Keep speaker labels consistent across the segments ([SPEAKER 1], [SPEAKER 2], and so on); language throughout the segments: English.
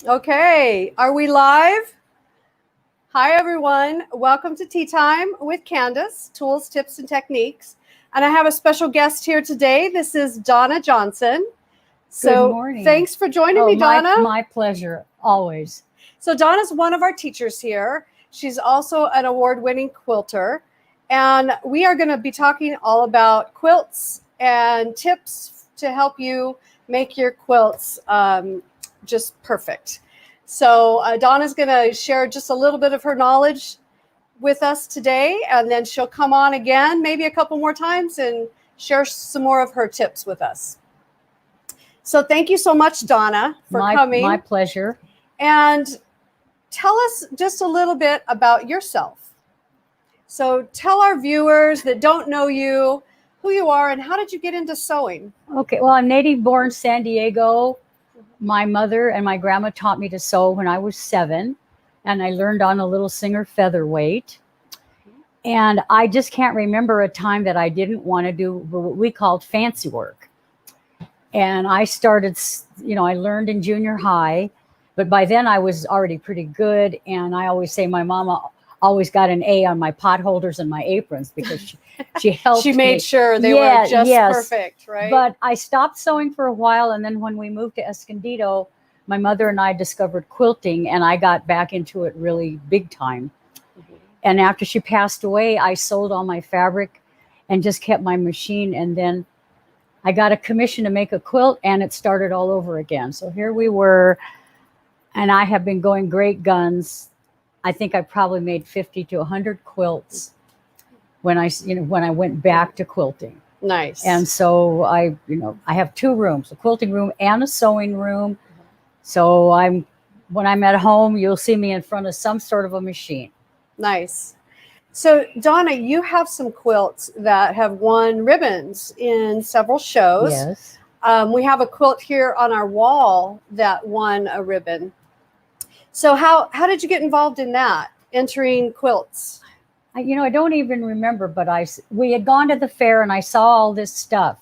[SPEAKER 1] Okay, are we live? Hi, everyone. Welcome to Tea Time with Candace, Tools, Tips, and Techniques. And I have a special guest here today. This is Donna Johnson. So
[SPEAKER 2] Good morning.
[SPEAKER 1] Thanks for joining me, Donna.
[SPEAKER 2] My pleasure, always.
[SPEAKER 1] So Donna's one of our teachers here. She's also an award-winning quilter. And we are going to be talking all about quilts and tips to help you make your quilts just perfect. So Donna's going to share just a little bit of her knowledge with us today, and then she'll come on again, maybe a couple more times, and share some more of her tips with us. So thank you so much, Donna, for coming.
[SPEAKER 2] My pleasure.
[SPEAKER 1] And tell us just a little bit about yourself. So tell our viewers that don't know you, who you are, and how did you get into sewing?
[SPEAKER 2] Okay, well, I'm native born San Diego. My mother and my grandma taught me to sew when I was 7, and I learned on a little Singer featherweight. And I just can't remember a time that I didn't want to do what we called fancy work. And I started, I learned in junior high, but by then I was already pretty good. And I always say my mama always got an A on my pot holders and my aprons because she helped
[SPEAKER 1] She made
[SPEAKER 2] me.
[SPEAKER 1] sure they were just perfect, right?
[SPEAKER 2] But I stopped sewing for a while, and then when we moved to Escondido, my mother and I discovered quilting, and I got back into it really big time. Mm-hmm. And after she passed away, I sold all my fabric and just kept my machine, and then I got a commission to make a quilt, and it started all over again. So here we were, and I have been going great guns. I think I probably made 50 to 100 quilts when I went back to quilting.
[SPEAKER 1] Nice.
[SPEAKER 2] And so I have 2 rooms, a quilting room and a sewing room. So when I'm at home, you'll see me in front of some sort of a machine.
[SPEAKER 1] Nice. So Donna, you have some quilts that have won ribbons in several shows.
[SPEAKER 2] Yes.
[SPEAKER 1] We have a quilt here on our wall that won a ribbon. So how did you get involved in that, entering quilts?
[SPEAKER 2] I don't even remember, but we had gone to the fair and I saw all this stuff.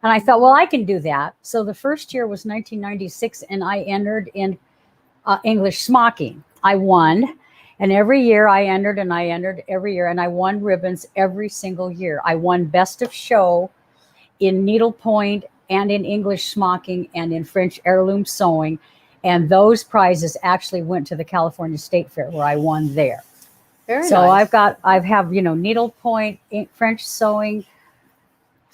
[SPEAKER 2] And I thought, well, I can do that. So the first year was 1996, and I entered in English smocking. I won. And every year I entered every year, and I won ribbons every single year. I won best of show in needlepoint and in English smocking and in French heirloom sewing. And those prizes actually went to the California State Fair, where I won there.
[SPEAKER 1] Very
[SPEAKER 2] so
[SPEAKER 1] nice.
[SPEAKER 2] I have needlepoint, French sewing,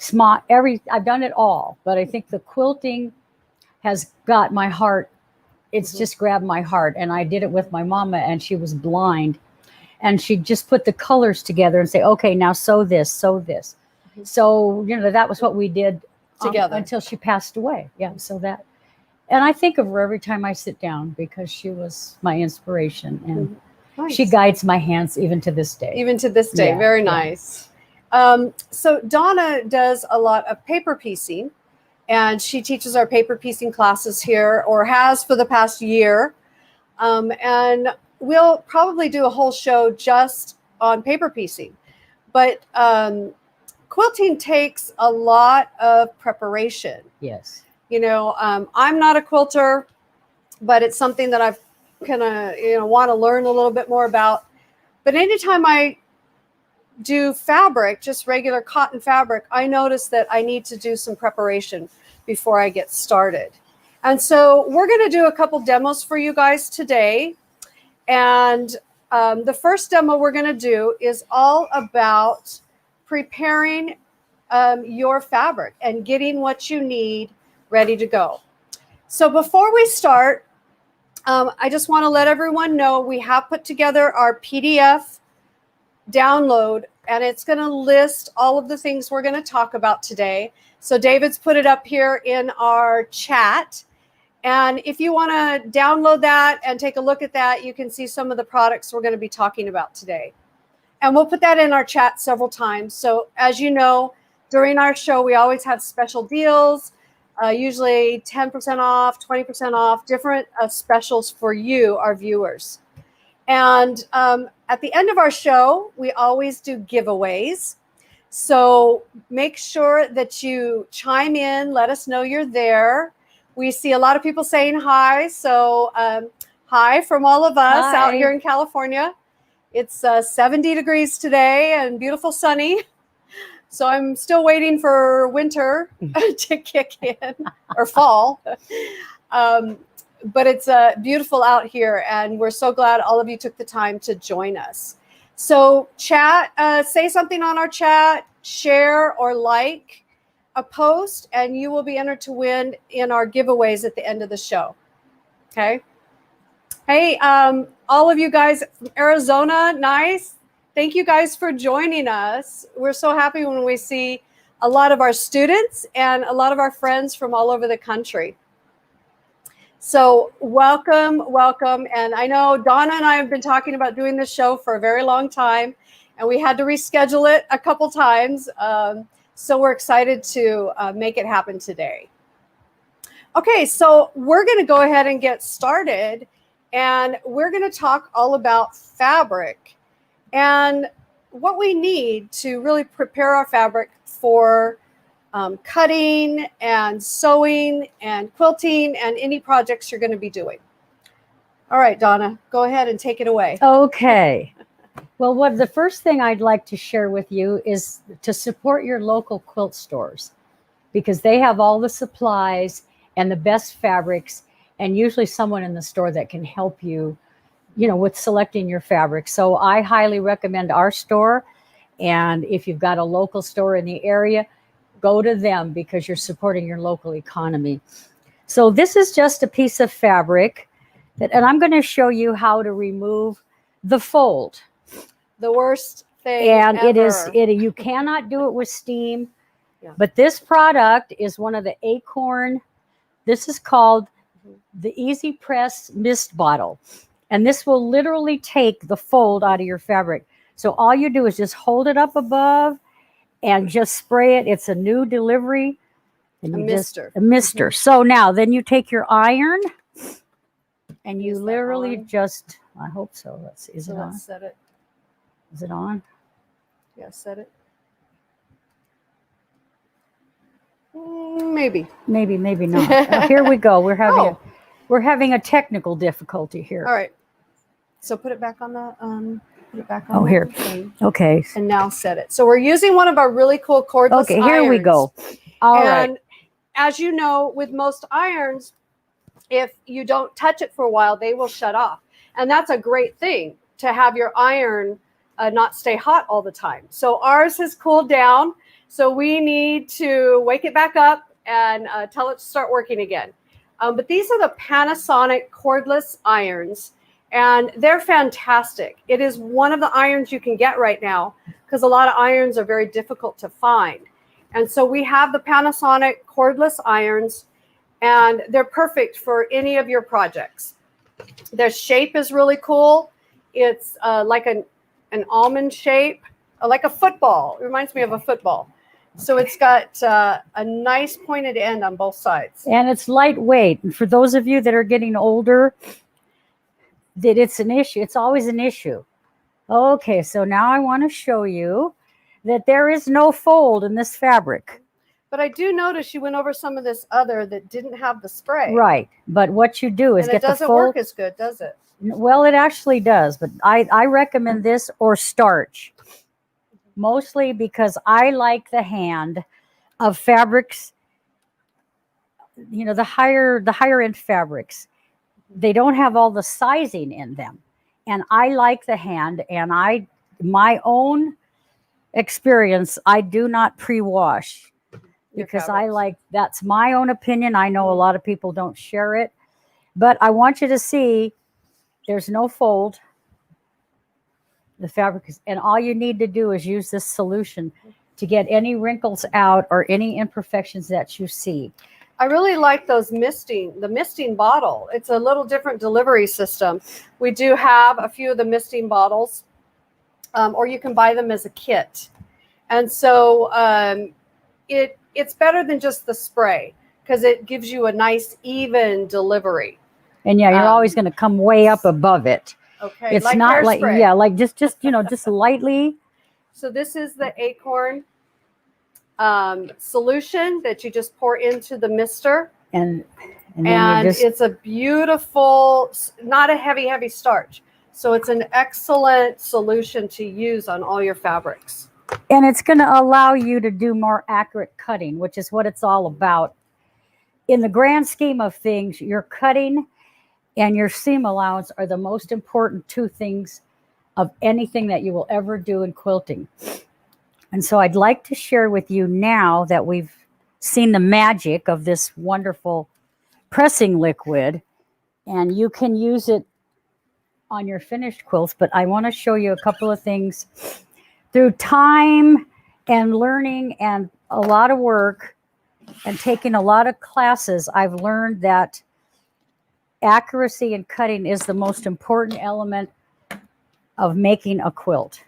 [SPEAKER 2] I've done it all. But I think the quilting has got my heart. It's just grabbed my heart. And I did it with my mama, and she was blind. And she'd just put the colors together and say, okay, now sew this, sew this. Mm-hmm. So, that was what we did
[SPEAKER 1] together
[SPEAKER 2] until she passed away. Yeah, so that. And I think of her every time I sit down because she was my inspiration, and nice. She guides my hands even to this day.
[SPEAKER 1] Even to this day. Yeah, very nice. Yeah. So Donna does a lot of paper piecing, and she teaches our paper piecing classes here, or has for the past year. And we'll probably do a whole show just on paper piecing. But quilting takes a lot of preparation.
[SPEAKER 2] Yes.
[SPEAKER 1] I'm not a quilter, but it's something that I've kind of, want to learn a little bit more about. But anytime I do fabric, just regular cotton fabric, I notice that I need to do some preparation before I get started. And so we're going to do a couple demos for you guys today. And the first demo we're going to do is all about preparing your fabric and getting what you need ready to go. So before we start, I just want to let everyone know we have put together our PDF download, and it's going to list all of the things we're going to talk about today. So David's put it up here in our chat. And if you want to download that and take a look at that, you can see some of the products we're going to be talking about today. And we'll put that in our chat several times. So as you know, during our show, we always have special deals. Usually 10% off, 20% off, different specials for you, our viewers. And at the end of our show, we always do giveaways. So make sure that you chime in, let us know you're there. We see a lot of people saying hi. So hi from all of us out here in California. It's 70 degrees today and beautiful sunny. So I'm still waiting for winter to kick in, or fall. But it's beautiful out here, and we're so glad all of you took the time to join us. So chat, say something on our chat, share or like a post, and you will be entered to win in our giveaways at the end of the show. Okay. Hey, all of you guys from Arizona, nice. Thank you guys for joining us. We're so happy when we see a lot of our students and a lot of our friends from all over the country. So welcome, welcome. And I know Donna and I have been talking about doing this show for a very long time, and we had to reschedule it a couple times. So we're excited to make it happen today. Okay, so we're going to go ahead and get started, and we're going to talk all about fabric and what we need to really prepare our fabric for cutting and sewing and quilting and any projects you're going to be doing. All right, Donna, go ahead and take it away.
[SPEAKER 2] Okay. Well, the first thing I'd like to share with you is to support your local quilt stores, because they have all the supplies and the best fabrics, and usually someone in the store that can help you, with selecting your fabric. So I highly recommend our store. And if you've got a local store in the area, go to them, because you're supporting your local economy. So this is just a piece of fabric and I'm going to show you how to remove the fold.
[SPEAKER 1] The worst thing
[SPEAKER 2] and
[SPEAKER 1] ever.
[SPEAKER 2] You cannot do it with steam. Yeah. But this product is one of the Acorn. This is called the Easy Press Mist Bottle. And this will literally take the fold out of your fabric. So all you do is just hold it up above and just spray it. It's a new delivery. And
[SPEAKER 1] a mister.
[SPEAKER 2] A mister. So now then you take your iron and you literally just, I hope so. Let's see. Is it on?
[SPEAKER 1] Let's set it.
[SPEAKER 2] Is it on?
[SPEAKER 1] Yeah, set it. Maybe.
[SPEAKER 2] Maybe not. Here we go. We're having a technical difficulty here.
[SPEAKER 1] All right. So put it back on the put it back on
[SPEAKER 2] here.
[SPEAKER 1] Thing.
[SPEAKER 2] Okay.
[SPEAKER 1] And now set it. So we're using one of our really cool cordless
[SPEAKER 2] irons. Okay, here we go. All right.
[SPEAKER 1] As you know, with most irons, if you don't touch it for a while, they will shut off. And that's a great thing, to have your iron not stay hot all the time. So ours has cooled down. So we need to wake it back up and tell it to start working again. But these are the Panasonic cordless irons, and they're fantastic. It is one of the irons you can get right now, because a lot of irons are very difficult to find. And so we have the Panasonic cordless irons, and they're perfect for any of your projects. Their shape is really cool. It's like an almond shape, like a football. It reminds me of a football. So it's got a nice pointed end on both sides.
[SPEAKER 2] And it's lightweight. And for those of you that are getting older, that it's an issue. It's always an issue. Okay, so now I want to show you that there is no fold in this fabric.
[SPEAKER 1] But I do notice you went over some of this other that didn't have the spray.
[SPEAKER 2] Right. But what you do is
[SPEAKER 1] get the fold. It doesn't work as good, does it?
[SPEAKER 2] Well, it actually does. But I recommend this or starch. Mostly because I like the hand of fabrics, the higher end fabrics. They don't have all the sizing in them. And I like the hand, and my own experience, I do not pre-wash, because that's my own opinion. I know a lot of people don't share it, but I want you to see there's no fold. The fabric is, and all you need to do is use this solution to get any wrinkles out or any imperfections that you see.
[SPEAKER 1] I really like the misting bottle. It's a little different delivery system. We do have a few of the misting bottles, or you can buy them as a kit. And so it's better than just the spray, because it gives you a nice even delivery.
[SPEAKER 2] And yeah, you're always going to come way up above it.
[SPEAKER 1] Okay,
[SPEAKER 2] it's like not like
[SPEAKER 1] hairspray.
[SPEAKER 2] Like just lightly.
[SPEAKER 1] So this is the Acorn solution that you just pour into the mister,
[SPEAKER 2] and
[SPEAKER 1] And it's a beautiful, not a heavy starch. So it's an excellent solution to use on all your fabrics.
[SPEAKER 2] And it's going to allow you to do more accurate cutting, which is what it's all about. In the grand scheme of things, your cutting and your seam allowance are the most important two things of anything that you will ever do in quilting. And so I'd like to share with you, now that we've seen the magic of this wonderful pressing liquid, and you can use it on your finished quilts, but I want to show you a couple of things. Through time and learning and a lot of work and taking a lot of classes, I've learned that accuracy in cutting is the most important element of making a quilt.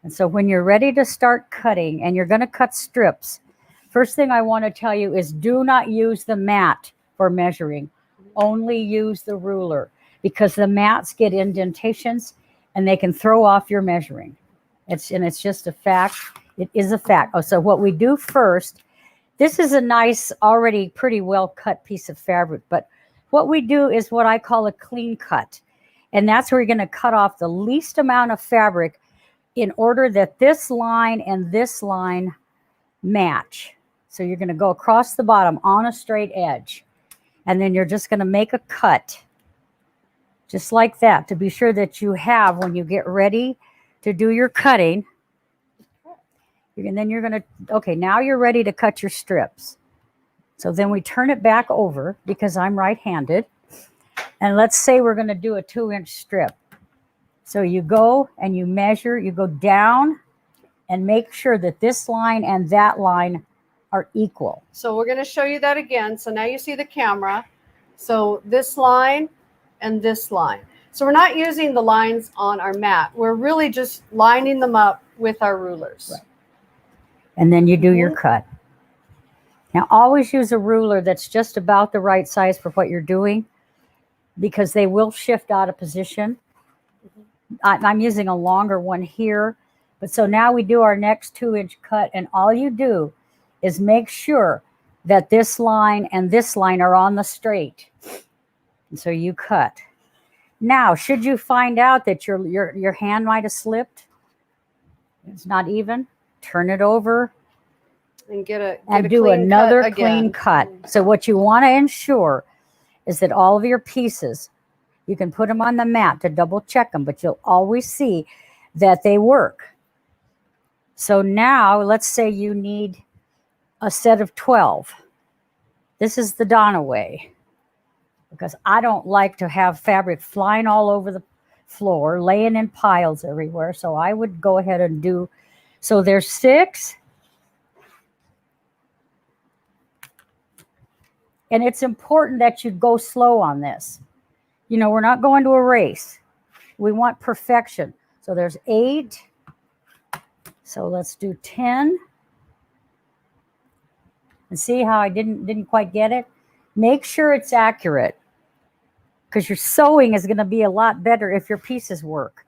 [SPEAKER 2] And so when you're ready to start cutting and you're going to cut strips, first thing I want to tell you is do not use the mat for measuring. Only use the ruler, because the mats get indentations and they can throw off your measuring. It's just a fact. It is a fact. Oh, so what we do first, this is a nice, already pretty well cut piece of fabric, but what we do is what I call a clean cut. And that's where you're going to cut off the least amount of fabric in order that this line and this line match. So you're going to go across the bottom on a straight edge. And then you're just going to make a cut just like that to be sure that you have, when you get ready to do your cutting, and then you're going to, okay, now you're ready to cut your strips. So then we turn it back over, because I'm right-handed. And let's say we're going to do a 2-inch strip. So you go and you measure, you go down and make sure that this line and that line are equal.
[SPEAKER 1] So we're going to show you that again. So now you see the camera. So this line and this line. So we're not using the lines on our mat. We're really just lining them up with our rulers.
[SPEAKER 2] Right. And then you do your cut. Now always use a ruler that's just about the right size for what you're doing, because they will shift out of position. I'm using a longer one here. But so now we do our next 2-inch cut, and all you do is make sure that this line and this line are on the straight. And so you cut. Now, should you find out that your hand might have slipped, it's not even, turn it over
[SPEAKER 1] and get
[SPEAKER 2] do another clean cut. So what you want to ensure is that all of your pieces, you can put them on the mat to double check them, but you'll always see that they work. So now let's say you need a set of 12. This is the Donna way, because I don't like to have fabric flying all over the floor, laying in piles everywhere. So I would go ahead and do, so there's 6. And it's important that you go slow on this. You know, we're not going to a race. We want perfection. So there's 8. So let's do 10. And see how I didn't quite get it? Make sure it's accurate, because your sewing is going to be a lot better if your pieces work.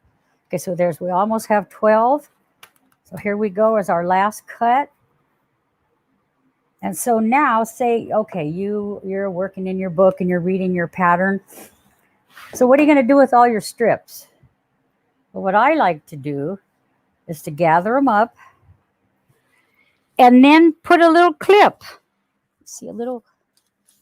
[SPEAKER 2] Okay, so we almost have 12. So here we go as our last cut. And so now say, okay, you're working in your book and you're reading your pattern. So what are you going to do with all your strips? Well, what I like to do is to gather them up and then put a little clip. See,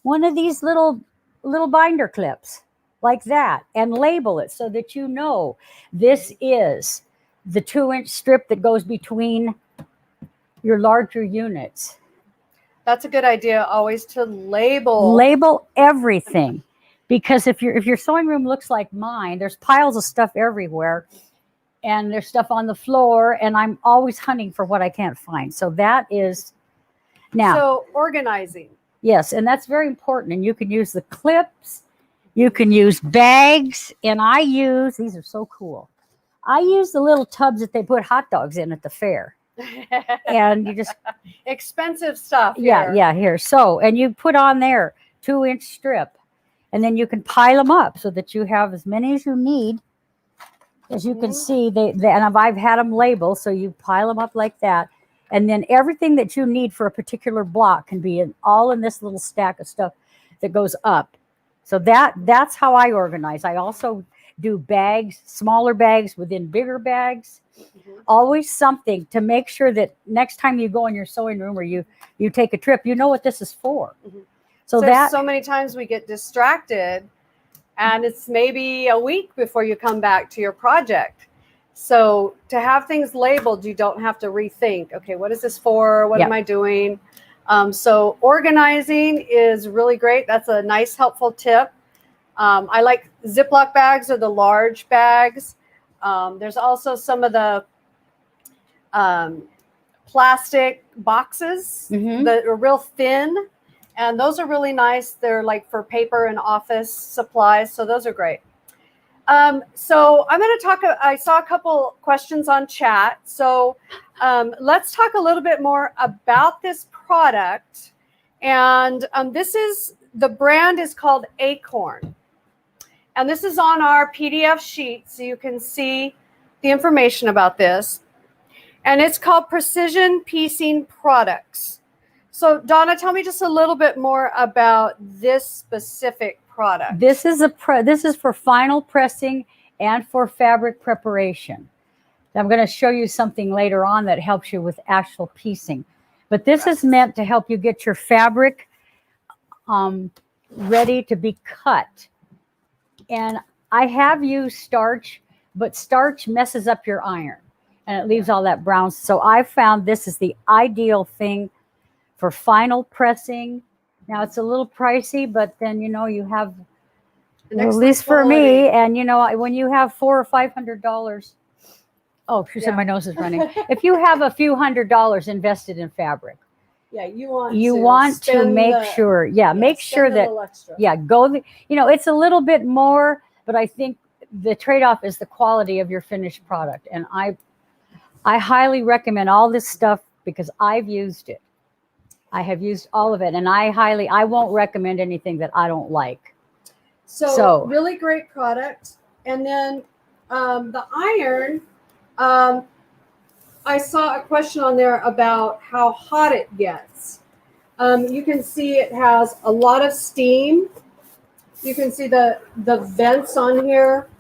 [SPEAKER 2] one of these little binder clips like that, and label it so that you know this is the 2-inch strip that goes between your larger units.
[SPEAKER 1] That's a good idea, always to label
[SPEAKER 2] everything, because if your sewing room looks like mine, there's piles of stuff everywhere, and there's stuff on the floor, and I'm always hunting for what I can't find. So that is now.
[SPEAKER 1] So organizing.
[SPEAKER 2] Yes, and that's very important. And you can use the clips, you can use bags, and these are so cool. I use the little tubs that they put hot dogs in at the fair. And you just
[SPEAKER 1] expensive stuff
[SPEAKER 2] here. So, and you put on there 2-inch strip, and then you can pile them up so that you have as many as you need. As you can see, and I've had them labeled, so you pile them up like that, and then everything that you need for a particular block can be all in this little stack of stuff that goes up. So that's how I organize. I also do bags, smaller bags within bigger bags. Always something to make sure that next time you go in your sewing room or you take a trip, you know what this is for. So
[SPEAKER 1] there's so many times we get distracted, and it's maybe a week before you come back to your project. So to have things labeled, you don't have to rethink, okay, what is this for? What am I doing? So organizing is really great. That's a nice, helpful tip. I like Ziploc bags or the large bags. There's also some of the plastic boxes that are real thin, and those are really nice. They're like for paper and office supplies, so those are great. So I'm going to talk, I saw a couple questions on chat. So let's talk a little bit more about this product. And the brand is called Acorn. And this is on our PDF sheet, so you can see the information about this. And it's called Precision Piecing Products. So Donna, tell me just a little bit more about this specific product.
[SPEAKER 2] This is for final pressing and for fabric preparation. I'm going to show you something later on that helps you with actual piecing. But this is meant to help you get your fabric ready to be cut. And I have used starch, but starch messes up your iron and it leaves all that brown. So I found this is the ideal thing for final pressing. Now it's a little pricey, but then you have, at least for me, and when you have $400 or $500, oh, she said my nose is running. If you have a few $100s invested in fabric, you want to make sure, make sure that it's a little bit more, but I think the trade-off is the quality of your finished product. And I highly recommend all this stuff because I've used it. I have used all of it, and I won't recommend anything that I don't like.
[SPEAKER 1] So really great product. And then the iron, I saw a question on there about how hot it gets. You can see it has a lot of steam. You can see the vents on here.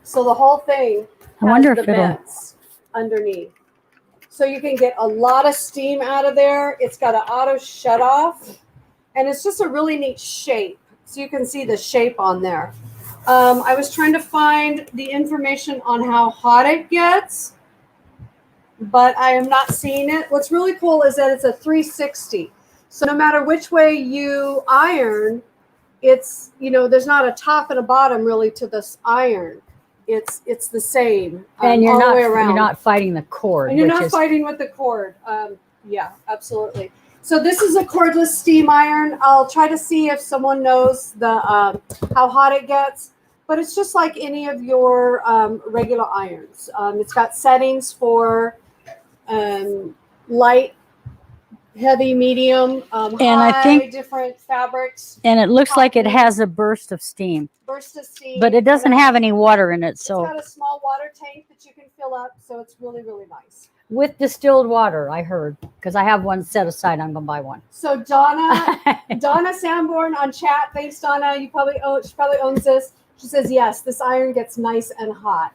[SPEAKER 1] So the whole thing has the vents underneath. So you can get a lot of steam out of there. It's got an auto shut off, and it's just a really neat shape. So you can see the shape on there. I was trying to find the information on how hot it gets, but I am not seeing it. What's really cool is that it's a 360. So no matter which way you iron, it's, there's not a top and a bottom really to this iron. It's the same
[SPEAKER 2] and
[SPEAKER 1] all the way around.
[SPEAKER 2] You're not fighting the cord.
[SPEAKER 1] And you're not fighting with the cord. Yeah, absolutely. So this is a cordless steam iron. I'll try to see if someone knows how hot it gets. But it's just like any of your regular irons. It's got settings for light, heavy, medium,
[SPEAKER 2] and
[SPEAKER 1] high,
[SPEAKER 2] I think
[SPEAKER 1] different fabrics.
[SPEAKER 2] And it looks like it has a burst of steam. But it doesn't have any water in it. So
[SPEAKER 1] it's got a small water tank that you can fill up. So it's really, really nice.
[SPEAKER 2] With distilled water, I heard, because I have one set aside. I'm gonna buy one.
[SPEAKER 1] So Donna Sanborn on chat. Thanks, Donna. She probably owns this. She says yes. This iron gets nice and hot.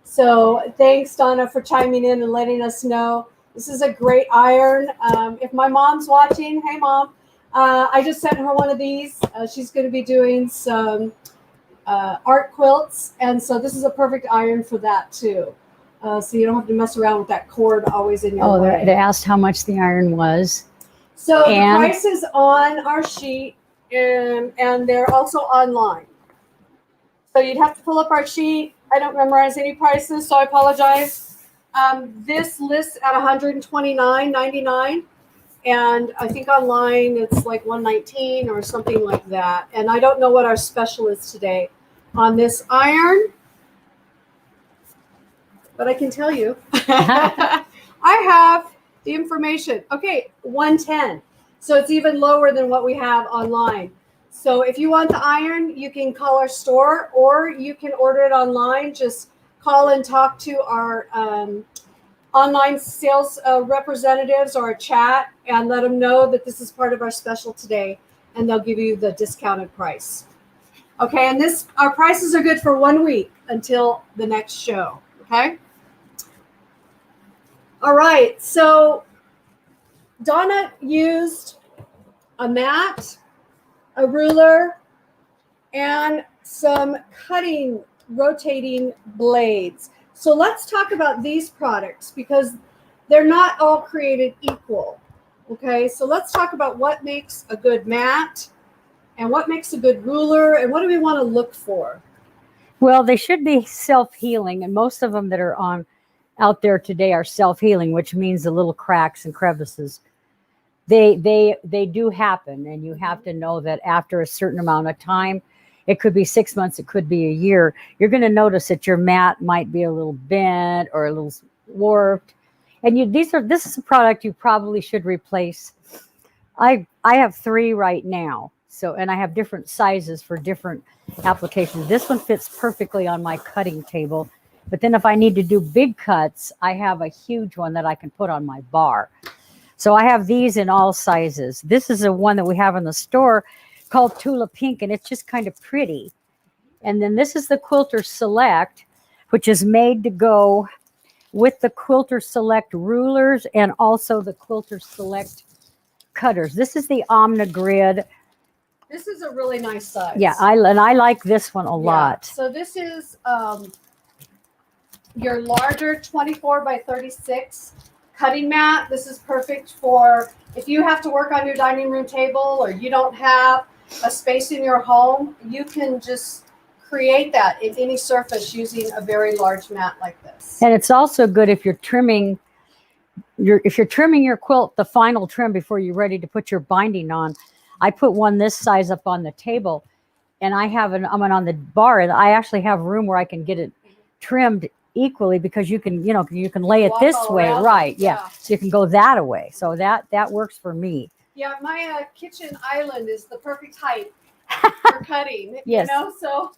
[SPEAKER 1] So thanks, Donna, for chiming in and letting us know. This is a great iron. If my mom's watching, hey mom, I just sent her one of these. She's going to be doing some art quilts, and so this is a perfect iron for that too. So you don't have to mess around with that cord always in your way.
[SPEAKER 2] They asked how much the iron was.
[SPEAKER 1] So the price is on our sheet, and they're also online. So you'd have to pull up our sheet. I don't memorize any prices, so I apologize. This lists at $129.99, and I think online it's like $119 or something like that. And I don't know what our special is today on this iron, but I can tell you. I have the information. Okay, $110. So it's even lower than what we have online. So if you want the iron, you can call our store or you can order it online. Just call and talk to our online sales representatives or a chat and let them know that this is part of our special today. and they'll give you the discounted price. Okay, and our prices are good for 1 week until the next show. Okay. All right, so Donna used a mat, a ruler, and some cutting, rotating blades. So let's talk about these products because they're not all created equal. Okay, so let's talk about what makes a good mat and what makes a good ruler and what do we want to look for?
[SPEAKER 2] Well, they should be self-healing, and most of them that are on out there today are self-healing, which means the little cracks and crevices. They do happen, and you have to know that after a certain amount of time, it could be 6 months, it could be a year, you're going to notice that your mat might be a little bent or a little warped. And this is a product you probably should replace. I have 3 right now. So, and I have different sizes for different applications. This one fits perfectly on my cutting table. But then if I need to do big cuts, I have a huge one that I can put on my bar. So I have these in all sizes. This is the one that we have in the store called Tulip Pink, and it's just kind of pretty. And then this is the Quilter Select, which is made to go with the Quilter Select rulers and also the Quilter Select cutters. This is the Omnigrid.
[SPEAKER 1] This is a really nice size.
[SPEAKER 2] Yeah, I like this one a lot.
[SPEAKER 1] So this is your larger 24 by 36 cutting mat. This is perfect for if you have to work on your dining room table or you don't have a space in your home, you can just create that in any surface using a very large mat like this.
[SPEAKER 2] And it's also good if you're trimming your quilt, the final trim before you're ready to put your binding on. I put one this size up on the table, and I have I'm on the bar, and I actually have room where I can get it trimmed equally because you can lay it this way, right? Yeah. So you can go that way. So that works for me.
[SPEAKER 1] Yeah, my kitchen island is the perfect height for cutting.
[SPEAKER 2] Yes.
[SPEAKER 1] So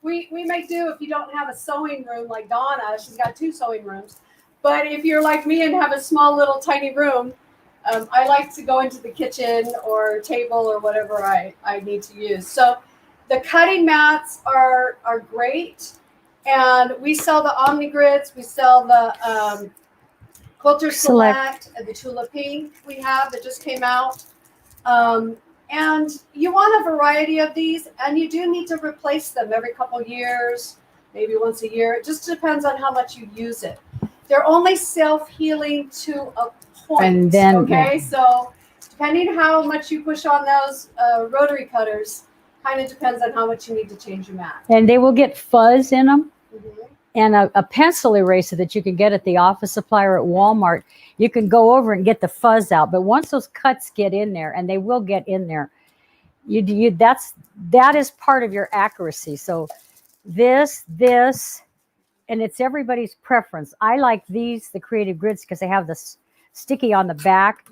[SPEAKER 1] we may do if you don't have a sewing room like Donna. She's got 2 sewing rooms. But if you're like me and have a small little tiny room, I like to go into the kitchen or table or whatever I need to use. So the cutting mats are great. And we sell the Omnigrids. We sell the Quilter Select and the Tulip Pink we have that just came out. And you want a variety of these, and you do need to replace them every couple years, maybe once a year. It just depends on how much you use it. They're only self-healing to a point. And then, okay, so depending how much you push on those rotary cutters, kind of depends on how much you need to change your mat.
[SPEAKER 2] And they will get fuzz in them. And a pencil eraser that you can get at the office supply or at Walmart, you can go over and get the fuzz out. But once those cuts get in there, and they will get in there, that is part of your accuracy. So this, and it's everybody's preference. I like these, the Creative Grids, because they have this sticky on the back,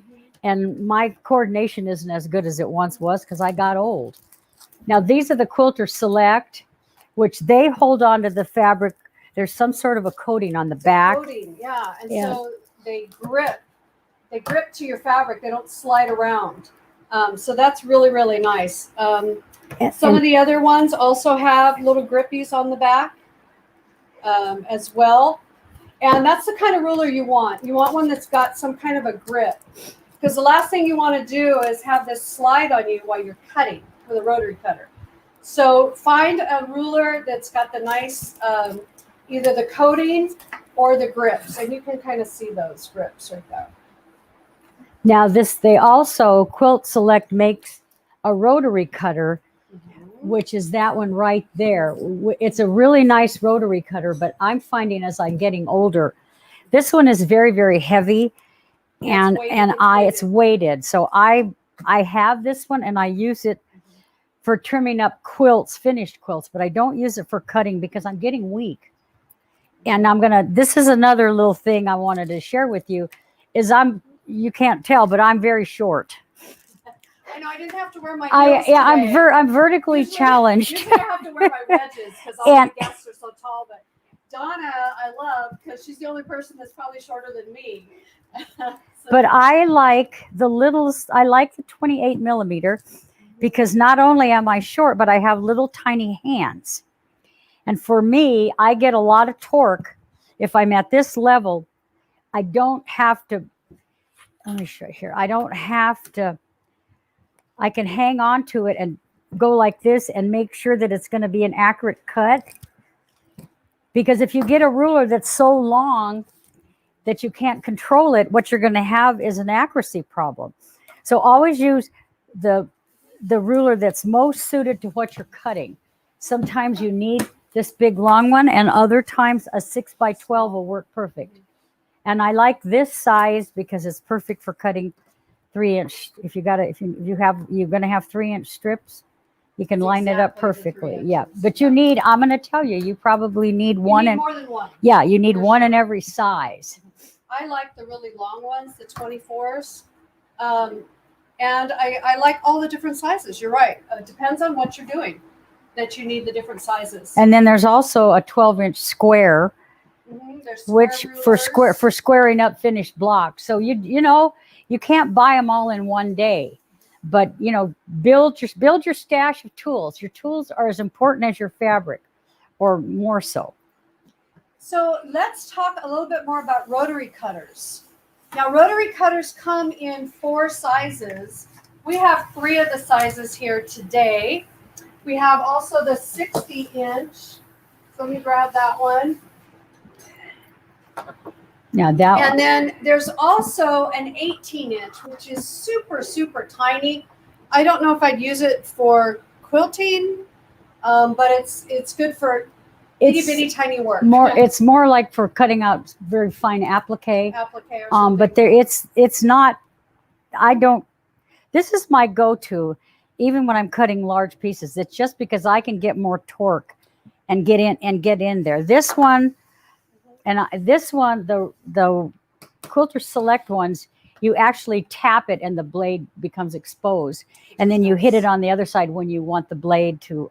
[SPEAKER 2] and my coordination isn't as good as it once was because I got old. Now these are the Quilter Select, which they hold on to the fabric. There's some sort of a coating on the back.
[SPEAKER 1] Coating, yeah. And so they grip. They grip to your fabric. They don't slide around. So that's really, really nice. Some of the other ones also have little grippies on the back as well. And that's the kind of ruler you want. You want one that's got some kind of a grip. Because the last thing you want to do is have this slide on you while you're cutting with a rotary cutter. So find a ruler that's got the nice, either the coating or the grips, and you can kind of see those grips right there.
[SPEAKER 2] Now they also, Quilt Select makes a rotary cutter, which is that one right there. It's a really nice rotary cutter, but I'm finding as I'm getting older, this one is very, very heavy, and it's weighted. So I have this one, and I use it for trimming up quilts, finished quilts, but I don't use it for cutting because I'm getting weak. And this is another little thing I wanted to share with you, is you can't tell, but I'm very short.
[SPEAKER 1] I know, I didn't have to wear my heels today.
[SPEAKER 2] I'm vertically challenged.
[SPEAKER 1] Usually I have to wear my wedges because all my guests are so tall, but Donna, I love because she's the only person that's probably shorter than me.
[SPEAKER 2] But I like the 28 millimeter. because not only am I short, but I have little tiny hands. And for me, I get a lot of torque. If I'm at this level, I don't have to, let me show you here. I don't have to, I can hang on to it and go like this and make sure that it's going to be an accurate cut. Because if you get a ruler that's so long that you can't control it, what you're going to have is an accuracy problem. So always use the ruler that's most suited to what you're cutting. Sometimes you need this big long one, and other times a 6x12 will work perfect. And I like this size because it's perfect for cutting 3-inch. If you're going to have 3-inch strips, you can line it up perfectly. Yeah, but you need, I'm going to tell you, you probably need one.
[SPEAKER 1] More than one.
[SPEAKER 2] Yeah, you need one in every size.
[SPEAKER 1] I like the really long ones, the 24s. And I like all the different sizes. You're right. It depends on what you're doing that you need the different sizes.
[SPEAKER 2] And then there's also a 12-inch square, which for squaring up finished blocks. So you know, you can't buy them all in one day, but you know, build your stash of tools. Your tools are as important as your fabric, or more so.
[SPEAKER 1] So let's talk a little bit more about rotary cutters. Now, rotary cutters come in 4 sizes. We have 3 of the sizes here today. We have also the 60-inch. So let me grab that one.
[SPEAKER 2] Now that
[SPEAKER 1] and then there's also an 18-inch, which is super, super tiny. I don't know if I'd use it for quilting, but it's good for itty bitty tiny work.
[SPEAKER 2] It's more like for cutting out very fine applique. But it's not. This is my go-to, even when I'm cutting large pieces. It's just because I can get more torque and get in there. This one. And the Quilter Select ones, you actually tap it and the blade becomes exposed, and then you hit it on the other side when you want the blade to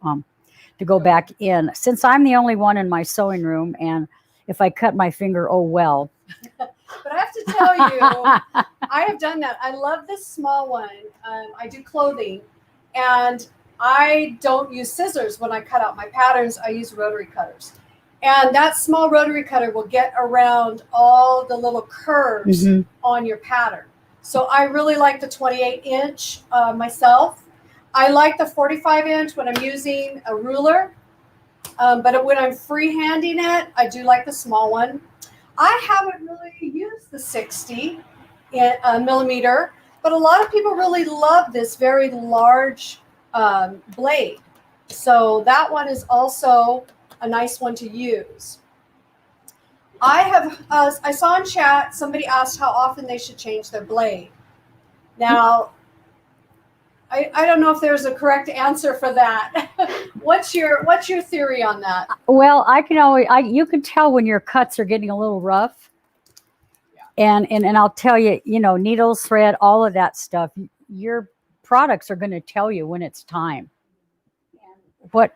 [SPEAKER 2] go back in. Since I'm the only one in my sewing room, and if I cut my finger, oh well.
[SPEAKER 1] But I have to tell you, I have done that. I love this small one. I do clothing, and I don't use scissors when I cut out my patterns. I use rotary cutters. And that small rotary cutter will get around all the little curves on your pattern. So I really like the 28-inch myself. I like the 45-inch when I'm using a ruler. But when I'm freehanding it, I do like the small one. I haven't really used the 60 millimeter, but a lot of people really love this very large blade. So that one is also a nice one to use. I saw in chat somebody asked how often they should change their blade. Now, I don't know if there's a correct answer for that. What's your theory on that?
[SPEAKER 2] Well, you can tell when your cuts are getting a little rough. Yeah. And I'll tell you, needles, thread, all of that stuff. Your products are going to tell you when it's time. What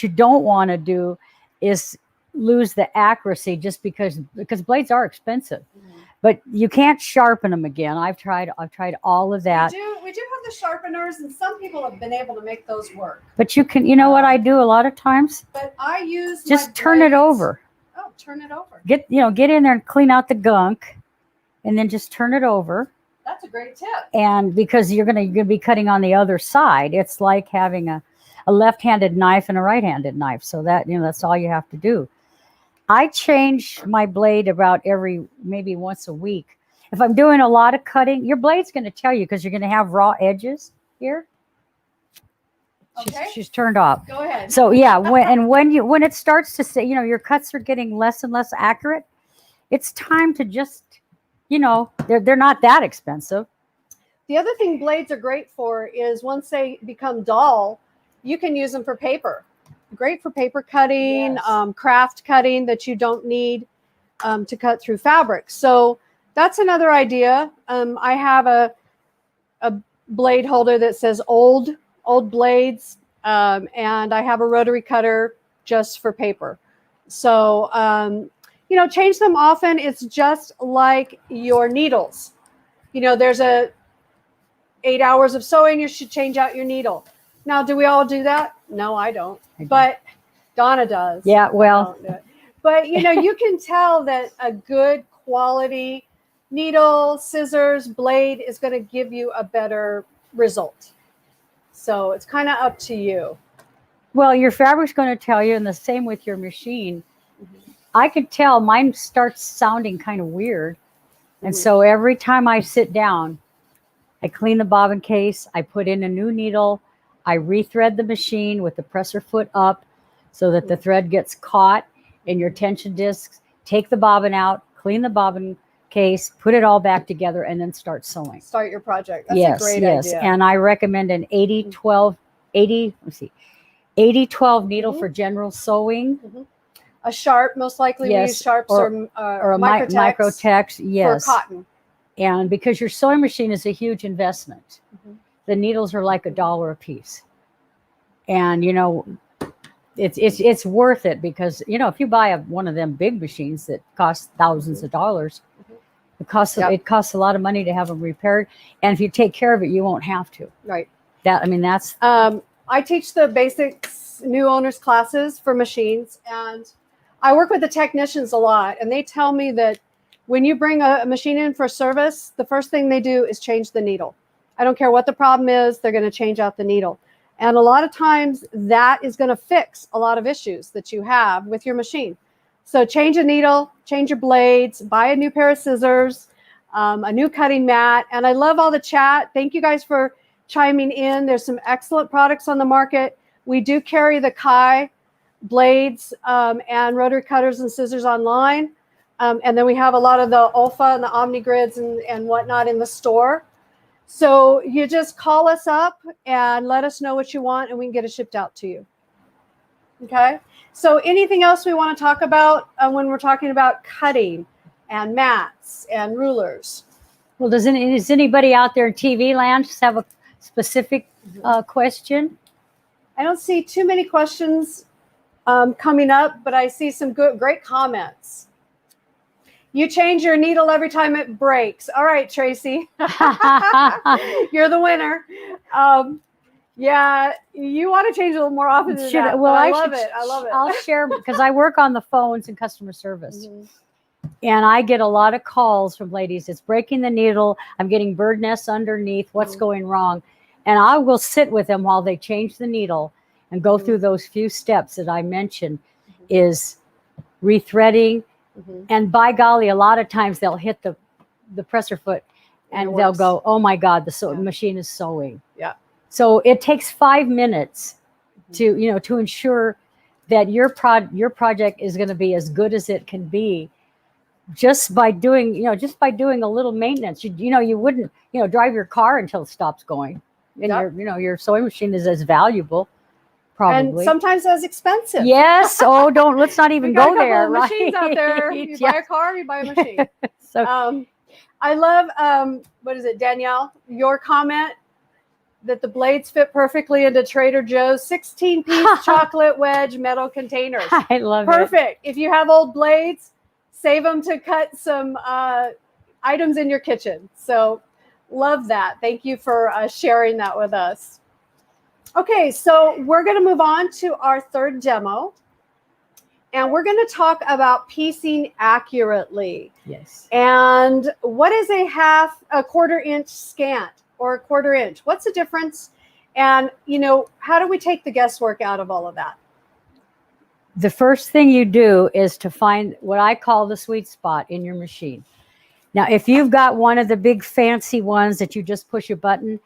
[SPEAKER 2] you don't want to do is lose the accuracy just because blades are expensive. But you can't sharpen them again. I've tried all of that.
[SPEAKER 1] We do have the sharpeners, and some people have been able to make those work.
[SPEAKER 2] But you can, what I do a lot of times?
[SPEAKER 1] But I use
[SPEAKER 2] just turn it over.
[SPEAKER 1] Oh, turn it over.
[SPEAKER 2] Get in there and clean out the gunk, and then just turn it over.
[SPEAKER 1] That's a great tip.
[SPEAKER 2] And because you're gonna be cutting on the other side, it's like having a left-handed knife and a right-handed knife. So that, that's all you have to do. I change my blade about maybe once a week. If I'm doing a lot of cutting, your blade's going to tell you because you're going to have raw edges here.
[SPEAKER 1] Okay.
[SPEAKER 2] She's turned off.
[SPEAKER 1] Go ahead.
[SPEAKER 2] So yeah, when it starts to say, your cuts are getting less and less accurate, it's time to just, they're not that expensive.
[SPEAKER 1] The other thing blades are great for is once they become dull, you can use them for paper. Great for paper cutting, yes. Craft cutting that you don't need to cut through fabric. So that's another idea. I have a blade holder that says old blades, and I have a rotary cutter just for paper. So, change them often. It's just like your needles. There's 8 hours of sewing, you should change out your needle. Now, do we all do that? No, I don't. But Donna does.
[SPEAKER 2] Yeah, well.
[SPEAKER 1] But, you know, you can tell that a good quality needle, scissors, blade is going to give you a better result. So it's kind of up to you.
[SPEAKER 2] Well, your fabric's going to tell you, and the same with your machine. I could tell mine starts sounding kind of weird. And so every time I sit down, I clean the bobbin case, I put in a new needle, I rethread the machine with the presser foot up so that the thread gets caught in your tension discs, take the bobbin out, clean the bobbin case, put it all back together, and then start sewing.
[SPEAKER 1] Start your project. That's a great idea.
[SPEAKER 2] And I recommend an 80-12 needle for general sewing.
[SPEAKER 1] A sharp, most likely we use sharps or
[SPEAKER 2] a microtex, yes.
[SPEAKER 1] For cotton.
[SPEAKER 2] And because your sewing machine is a huge investment, the needles are like $1 a piece. And, you know, it's worth it because, you know, if you buy one of them big machines that cost thousands of dollars, it costs a lot of money to have them repaired. And if you take care of it, you won't have to.
[SPEAKER 1] Right.
[SPEAKER 2] That's.
[SPEAKER 1] I teach the basics new owners classes for machines, and I work with the technicians a lot, and they tell me that when you bring a machine in for service, the first thing they do is change the needle. I don't care what the problem is, they're going to change out the needle. And a lot of times that is going to fix a lot of issues that you have with your machine. So change a needle, change your blades, buy a new pair of scissors, a new cutting mat. And I love all the chat. Thank you guys for chiming in. There's some excellent products on the market. We do carry the Kai blades and rotary cutters and scissors online. And then we have a lot of the Olfa and the Omni grids and whatnot in the store. So you just call us up and let us know what you want, and we can get it shipped out to you. Okay. So anything else we want to talk about when we're talking about cutting and mats and rulers?
[SPEAKER 2] Well, does anybody out there in TV land just have a specific question?
[SPEAKER 1] I don't see too many questions coming up, but I see some great comments. You change your needle every time it breaks. All right, Tracy. You're the winner. Yeah, you want to change a little more often than that. Well, I love it. I love it.
[SPEAKER 2] I'll share because I work on the phones in customer service. And I get a lot of calls from ladies. It's breaking the needle. I'm getting bird nests underneath. What's going wrong? And I will sit with them while they change the needle and go through those few steps that I mentioned is rethreading. And by golly, a lot of times they'll hit the presser foot and they'll go, oh my God, the machine is sewing.
[SPEAKER 1] Yeah.
[SPEAKER 2] So it takes 5 minutes to ensure that your project is going to be as good as it can be just by doing a little maintenance. You wouldn't, drive your car until it stops going. And your sewing machine is as valuable. Probably. And
[SPEAKER 1] sometimes as expensive.
[SPEAKER 2] Yes. Oh, let's not even go there.
[SPEAKER 1] Right? Machines out there. You buy a car, you buy a machine. So I love, what is it, Danielle? Your comment that the blades fit perfectly into Trader Joe's 16-piece chocolate wedge metal containers.
[SPEAKER 2] I love it.
[SPEAKER 1] Perfect. If you have old blades, save them to cut some items in your kitchen. So love that. Thank you for sharing that with us. Okay, so we're going to move on to our third demo, and we're going to talk about piecing accurately.
[SPEAKER 2] Yes.
[SPEAKER 1] And what is a quarter inch scant or a quarter inch? What's the difference? And, how do we take the guesswork out of all of that?
[SPEAKER 2] The first thing you do is to find what I call the sweet spot in your machine. Now, if you've got one of the big fancy ones that you just push a button,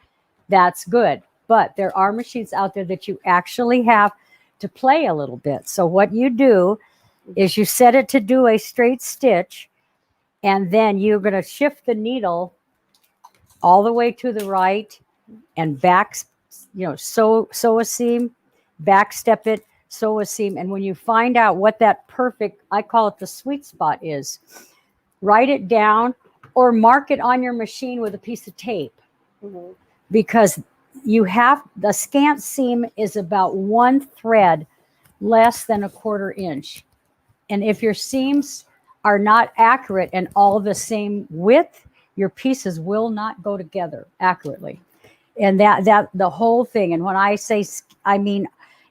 [SPEAKER 2] that's good. But there are machines out there that you actually have to play a little bit. So what you do is you set it to do a straight stitch, and then you're going to shift the needle all the way to the right and back, sew a seam, back step it, sew a seam. And when you find out what that perfect, I call it the sweet spot is, write it down or mark it on your machine with a piece of tape. Because the scant seam is about 1 thread less than a quarter inch. And if your seams are not accurate and all the same width, your pieces will not go together accurately. And that the whole thing. And when I say, I mean,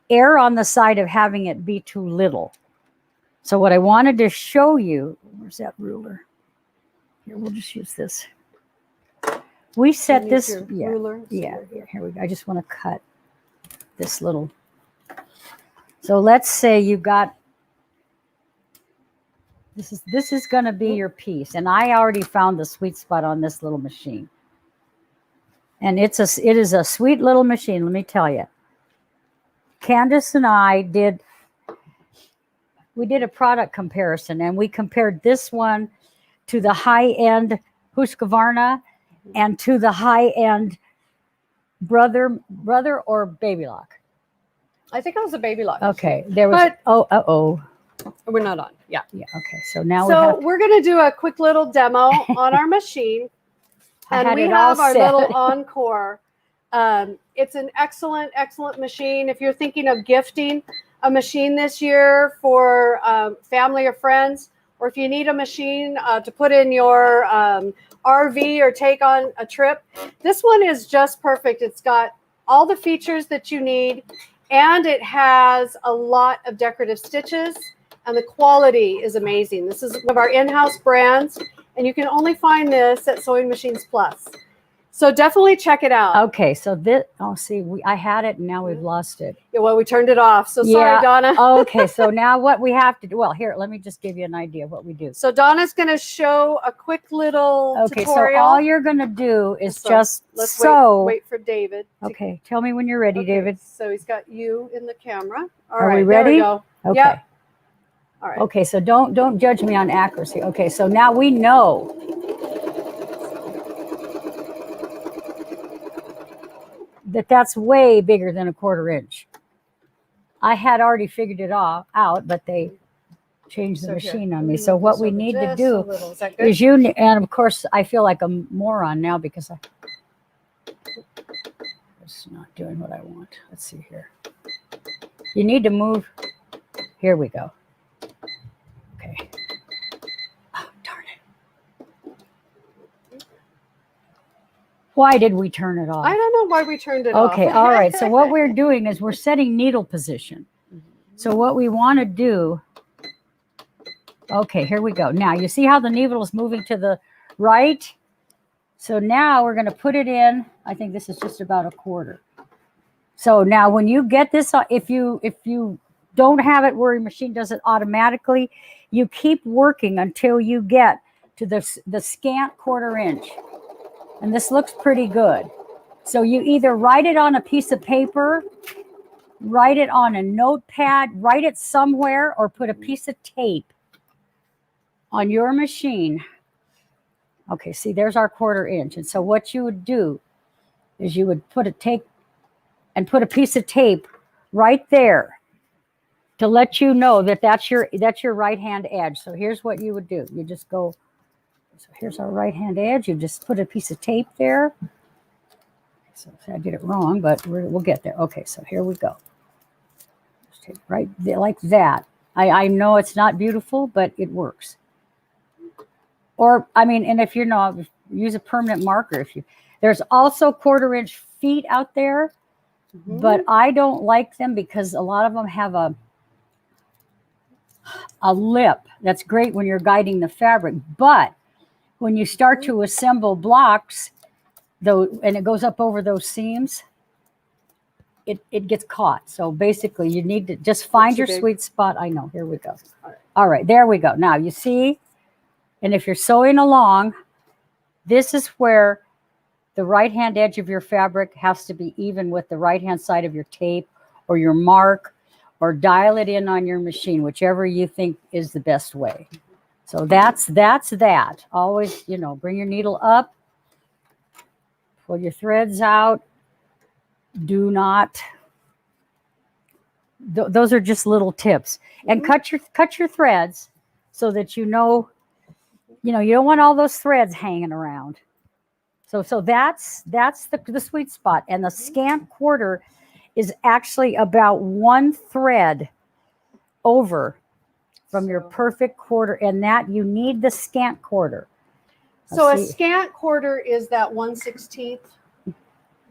[SPEAKER 2] err on the side of having it be too little. So what I wanted to show you, where's that ruler? Here, we'll just use this. We set this, yeah,
[SPEAKER 1] ruler.
[SPEAKER 2] yeah, here we go. I just want to cut this little. So let's say you got, this is going to be your piece. And I already found the sweet spot on this little machine. And it is a sweet little machine, let me tell you. Candace and I did a product comparison, and we compared this one to the high-end Husqvarna and to the high-end brother or baby lock.
[SPEAKER 1] I think it was a baby lock.
[SPEAKER 2] Okay, there was. But,
[SPEAKER 1] we're not on. Yeah.
[SPEAKER 2] Yeah. Okay. So now
[SPEAKER 1] we're going to do a quick little demo on our machine, and we have our little Encore. It's an excellent machine. If you're thinking of gifting a machine this year for family or friends, or if you need a machine to put in your RV or take on a trip, this one is just perfect. It's got all the features that you need, and it has a lot of decorative stitches, and the quality is amazing. This is one of our in-house brands, and you can only find this at Sewing Machines Plus. So definitely check it out.
[SPEAKER 2] Okay, so this, I had it and now we've lost it.
[SPEAKER 1] Yeah, well, we turned it off. So sorry, Donna.
[SPEAKER 2] Okay, so now what we have to do, well, here, let me just give you an idea of what we do.
[SPEAKER 1] So Donna's going to show a quick little tutorial.
[SPEAKER 2] So all you're going to do is
[SPEAKER 1] let's wait for David.
[SPEAKER 2] Okay, tell me when you're ready, David.
[SPEAKER 1] So he's got you in the camera.
[SPEAKER 2] Are we ready?
[SPEAKER 1] There we go.
[SPEAKER 2] Okay.
[SPEAKER 1] Yep. All right.
[SPEAKER 2] Okay, so don't judge me on accuracy. Okay, so now we know that's way bigger than a 1/4 inch. I had already figured it all out, but they changed the machine on me. So what we need to do is and of course I feel like a moron now because it's not doing what I want. Let's see here. You need to move. Here we go. Okay. Oh, darn it. Why did we turn it off?
[SPEAKER 1] I don't know why we turned it off.
[SPEAKER 2] Okay, all right. So what we're doing is we're setting needle position. So what we want to do, okay, here we go. Now you see how the needle is moving to the right? So now we're going to put it in. I think this is just about a 1/4. So now when you get this, if you don't have it where your machine does it automatically, you keep working until you get to the scant 1/4 inch. And this looks pretty good. So you either write it on a piece of paper, write it on a notepad, write it somewhere, or put a piece of tape on your machine. Okay, see, there's our 1/4 inch. And so what you would do is you would put a piece of tape right there to let you know that that's your right hand edge. So here's what you would do. You just go, so here's our right hand edge. You just put a piece of tape there. So I did it wrong, but we'll get there. Okay, so here we go. Just take right there, like that. I know it's not beautiful, but it works. Or, I mean, and if you're not, use a permanent marker. There's also 1/4 inch feet out there, but I don't like them because a lot of them have a lip. That's great when you're guiding the fabric, but when you start to assemble blocks, though, and it goes up over those seams, it gets caught. So basically, you need to just find your sweet spot. I know. Here we go. All right, there we go. Now you see, and if you're sewing along, this is where the right hand edge of your fabric has to be even with the right hand side of your tape or your mark, or dial it in on your machine, whichever you think is the best way. So that's that. Always, bring your needle up, pull your threads out. Do not. Those are just little tips. And cut your threads so that you don't want all those threads hanging around. So that's the sweet spot. And the scant 1/4 is actually about 1 thread over from your perfect 1/4, and that you need the scant 1/4.
[SPEAKER 1] So a scant 1/4 is that 1/16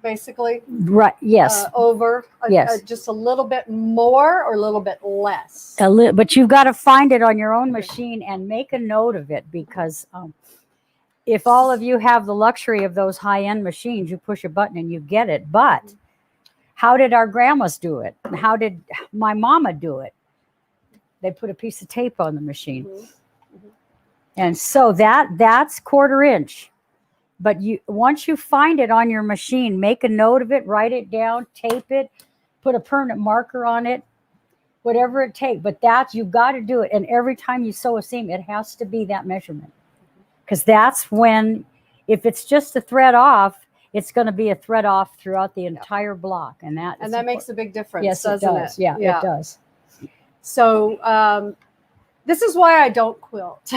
[SPEAKER 1] basically.
[SPEAKER 2] Right. Yes.
[SPEAKER 1] Over.
[SPEAKER 2] Yes.
[SPEAKER 1] Just a little bit more or a little bit less.
[SPEAKER 2] But you've got to find it on your own machine and make a note of it, because if all of you have the luxury of those high-end machines, you push a button and you get it. But how did our grandmas do it? How did my mama do it? They put a piece of tape on the machine. And so that's 1/4 inch. But once you find it on your machine, make a note of it, write it down, tape it, put a permanent marker on it, whatever it takes. But you've got to do it. And every time you sew a seam, it has to be that measurement. Because that's when, if it's just a thread off, it's going to be a thread off throughout the entire block. And that
[SPEAKER 1] makes a big difference,
[SPEAKER 2] yes,
[SPEAKER 1] doesn't
[SPEAKER 2] it does. Yeah, it does.
[SPEAKER 1] So this is why I don't quilt.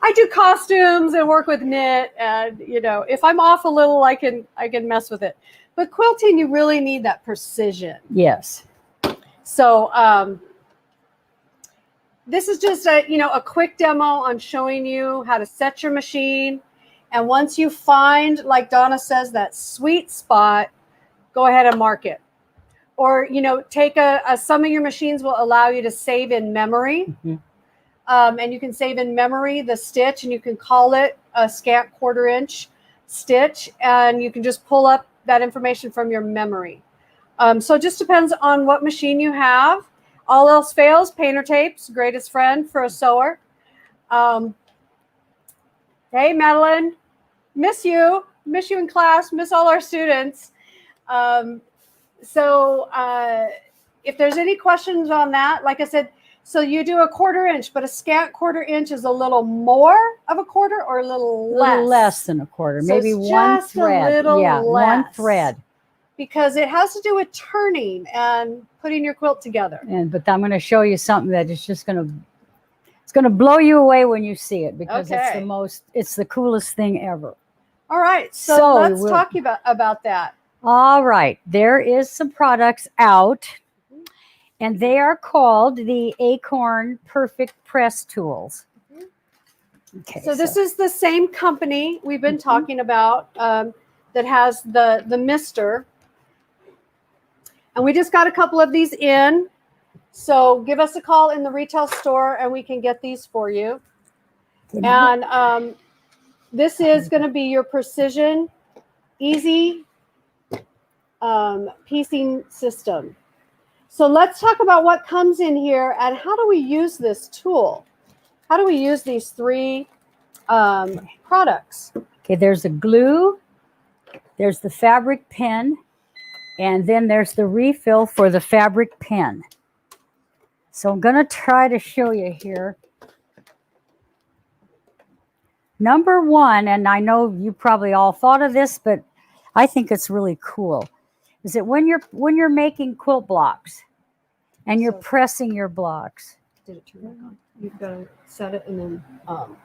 [SPEAKER 1] I do costumes and work with knit, and if I'm off a little, I can mess with it. But quilting, you really need that precision.
[SPEAKER 2] Yes.
[SPEAKER 1] So this is just a quick demo on showing you how to set your machine. And once you find, like Donna says, that sweet spot, go ahead and mark it. Or take some of your machines will allow you to save in memory.
[SPEAKER 2] Mm-hmm.
[SPEAKER 1] And you can save in memory the stitch, and you can call it a scant 1/4 inch stitch, and you can just pull up that information from your memory. So it just depends on what machine you have. All else fails, painter tape's greatest friend for a sewer. Hey, Madeline, miss you in class, miss all our students. So if there's any questions on that, like I said, so you do a 1/4 inch, but a scant 1/4 inch is a little more of a 1/4 or a little less?
[SPEAKER 2] A little less than a 1/4,
[SPEAKER 1] So
[SPEAKER 2] maybe one thread.
[SPEAKER 1] Yeah,
[SPEAKER 2] one thread.
[SPEAKER 1] Because it has to do with turning and putting your quilt together.
[SPEAKER 2] But I'm going to show you something that is just it's going to blow you away when you see it, because it's the coolest thing ever.
[SPEAKER 1] All right, so let's talk about that.
[SPEAKER 2] All right, there is some products out, and they are called the Acorn Perfect Press Tools. Okay,
[SPEAKER 1] so this is the same company we've been talking about that has the mister. And we just got a couple of these in. So give us a call in the retail store and we can get these for you. And this is going to be your precision, easy piecing system. So let's talk about what comes in here and how do we use this tool? How do we use these 3 products?
[SPEAKER 2] Okay, there's a glue, there's the fabric pen, and then there's the refill for the fabric pen. So I'm going to try to show you here. Number 1, and I know you probably all thought of this, but I think it's really cool, is that when you're making quilt blocks and you're pressing your blocks.
[SPEAKER 1] Did it turn back on? You've got to set it and then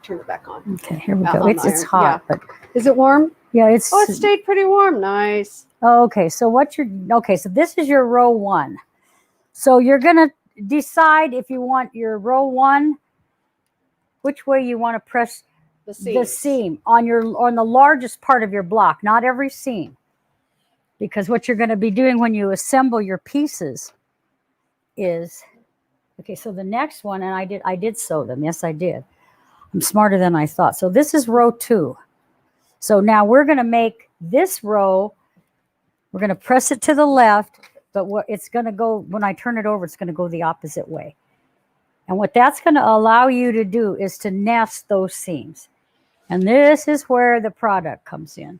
[SPEAKER 1] turn it back on.
[SPEAKER 2] Okay, here we go. It's hot.
[SPEAKER 1] Yeah.
[SPEAKER 2] But
[SPEAKER 1] is it warm?
[SPEAKER 2] Yeah,
[SPEAKER 1] it stayed pretty warm. Nice.
[SPEAKER 2] Okay, so so this is your row 1. So you're going to decide if you want your row 1, which way you want to press the seam on the largest part of your block, not every seam. Because what you're going to be doing when you assemble your pieces is, okay, so the next one, and I did sew them. Yes, I did. I'm smarter than I thought. So this is row 2. So now we're going to make this row, we're going to press it to the left, but it's going to go, when I turn it over, it's going to go the opposite way. And what that's going to allow you to do is to nest those seams. And this is where the product comes in.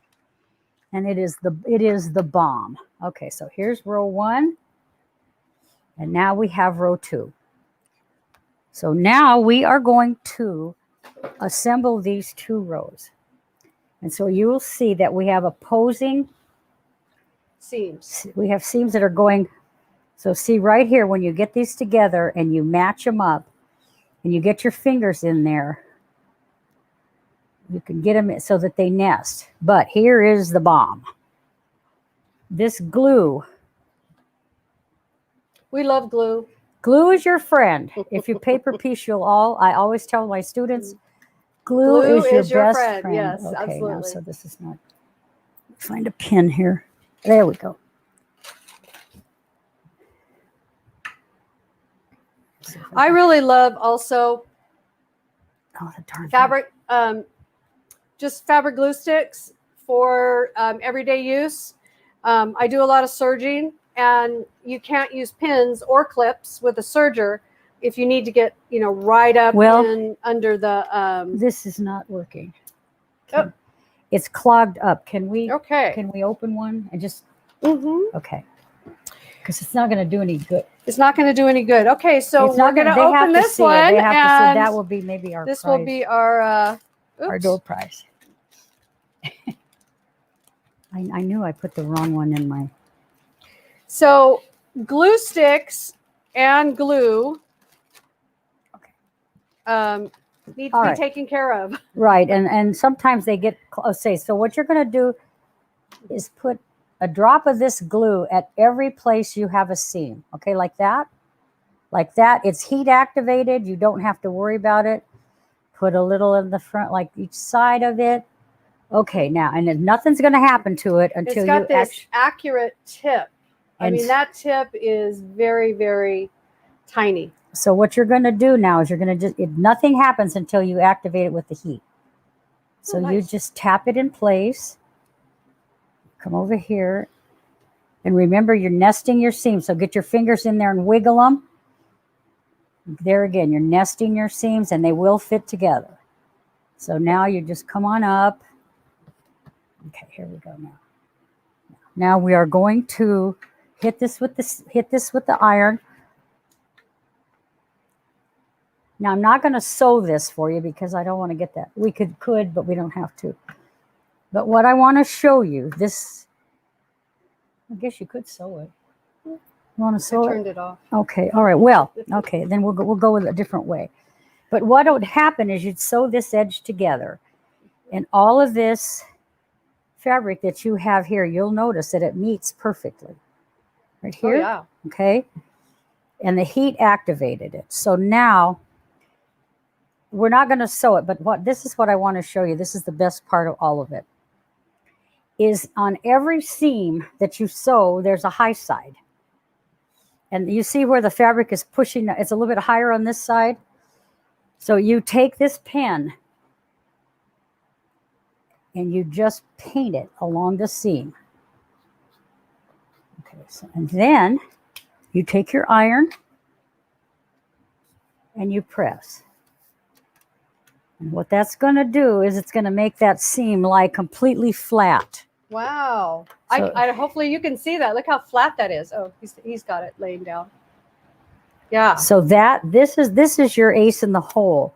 [SPEAKER 2] And it is the bomb. Okay, so here's row 1. And now we have row 2. So now we are going to assemble these 2 rows. And so you will see that we have opposing
[SPEAKER 1] seams.
[SPEAKER 2] We have seams that are going. So see right here, when you get these together and you match them up and you get your fingers in there, you can get them so that they nest. But here is the bomb. This glue.
[SPEAKER 1] We love glue.
[SPEAKER 2] Glue is your friend. If you paper piece, I always tell my students, glue is your best friend.
[SPEAKER 1] Yes,
[SPEAKER 2] okay,
[SPEAKER 1] absolutely.
[SPEAKER 2] Now, so this is not. Find a pin here. There we go.
[SPEAKER 1] I really love also
[SPEAKER 2] Oh, the darn
[SPEAKER 1] fabric, just fabric glue sticks for everyday use. I do a lot of serging, and you can't use pins or clips with a serger if you need to get, right up in under the.
[SPEAKER 2] This is not working.
[SPEAKER 1] Oh.
[SPEAKER 2] It's clogged up. Can we open one and just? Okay. Because it's not going to do any good.
[SPEAKER 1] It's not going to do any good. Okay, so we're going to open this one,
[SPEAKER 2] and
[SPEAKER 1] that
[SPEAKER 2] will be maybe our.
[SPEAKER 1] This
[SPEAKER 2] prize.
[SPEAKER 1] will be our
[SPEAKER 2] door prize. I knew I put the wrong one in my.
[SPEAKER 1] So glue sticks and glue need to be taken care of.
[SPEAKER 2] Right, and sometimes they get so what you're going to do is put a drop of this glue at every place you have a seam. Okay, like that. Like that. It's heat activated. You don't have to worry about it. Put a little in the front, like each side of it. Okay, now, and then nothing's going to happen to it until you...
[SPEAKER 1] It's got this accurate tip. I mean, that tip is very, very tiny.
[SPEAKER 2] So what you're going to do now is you're going to nothing happens until you activate it with the heat. So you just tap it in place. Come over here. And remember, you're nesting your seams. So get your fingers in there and wiggle them. There again, you're nesting your seams and they will fit together. So now you just come on up. Okay, here we go now. Now we are going to hit this with the iron. Now I'm not going to sew this for you because I don't want to get that. We could, but we don't have to. But what I want to show you, this, I guess you could sew it. You want to sew it?
[SPEAKER 1] I turned it off.
[SPEAKER 2] Okay, all right. Well, okay, then we'll go with a different way. But what would happen is you'd sew this edge together, and all of this fabric that you have here, you'll notice that it meets perfectly. Right here.
[SPEAKER 1] Oh, yeah.
[SPEAKER 2] Okay. And the heat activated it. So now we're not going to sew it, but this is what I want to show you. This is the best part of all of it. Is on every seam that you sew, there's a high side. And you see where the fabric is pushing, it's a little bit higher on this side. So you take this pen and you just paint it along the seam. Okay, so, and then you take your iron and you press. And what that's going to do is it's going to make that seam lie completely flat.
[SPEAKER 1] Wow.
[SPEAKER 2] So,
[SPEAKER 1] I hopefully you can see that. Look how flat that is. Oh, he's got it laying down. Yeah.
[SPEAKER 2] So this is your ace in the hole.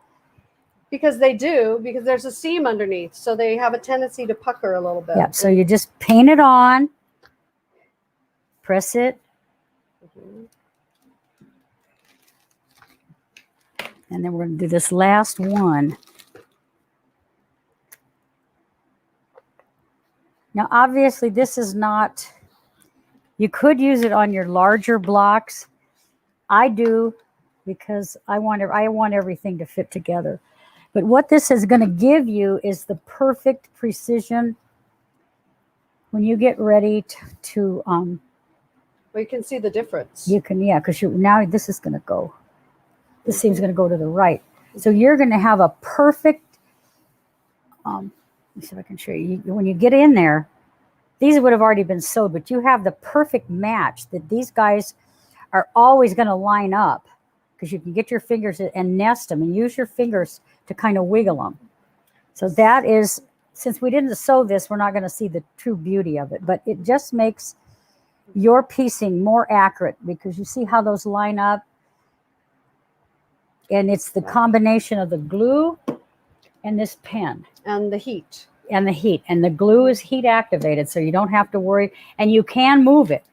[SPEAKER 1] Because there's a seam underneath. So they have a tendency to pucker a little bit.
[SPEAKER 2] Yeah. So you just paint it on, press it. And then we're going to do this last one. Now, obviously, this is not, you could use it on your larger blocks. I do because I want everything to fit together. But what this is going to give you is the perfect precision when you get ready to
[SPEAKER 1] well, you can see the difference.
[SPEAKER 2] You can, yeah, because now this is going to go. This seam's going to go to the right. So you're going to have a perfect, let me see if I can show you. When you get in there, these would have already been sewed, but you have the perfect match that these guys are always going to line up because you can get your fingers and nest them and use your fingers to kind of wiggle them. So that is, since we didn't sew this, we're not going to see the true beauty of it, but it just makes your piecing more accurate because you see how those line up. And it's the combination of the glue and this pen.
[SPEAKER 1] And the heat.
[SPEAKER 2] And the heat. And the glue is heat activated, so you don't have to worry. And you can move it.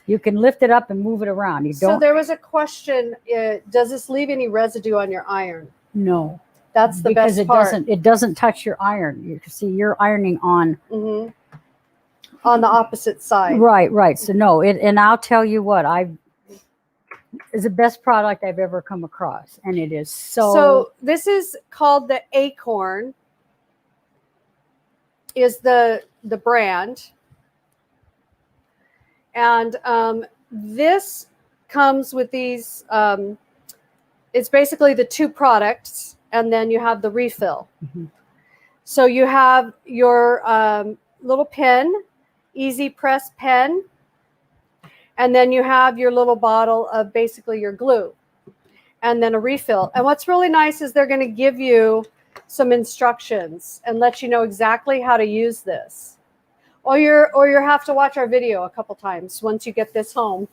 [SPEAKER 2] You can lift it up and move it around. You don't.
[SPEAKER 1] So there was a question, does this leave any residue on your iron?
[SPEAKER 2] No.
[SPEAKER 1] That's the best part.
[SPEAKER 2] It doesn't touch your iron. You can see you're ironing on.
[SPEAKER 1] On the opposite side.
[SPEAKER 2] Right. So no, and I'll tell you what, it's the best product I've ever come across, and it is so
[SPEAKER 1] this is called the Acorn, is the brand. And this comes with these, it's basically the 2 products, and then you have the refill.
[SPEAKER 2] Mm-hmm.
[SPEAKER 1] So you have your little pen, easy press pen, and then you have your little bottle of basically your glue, and then a refill. And what's really nice is they're going to give you some instructions and let you know exactly how to use this. Or you have to watch our video a couple times once you get this home.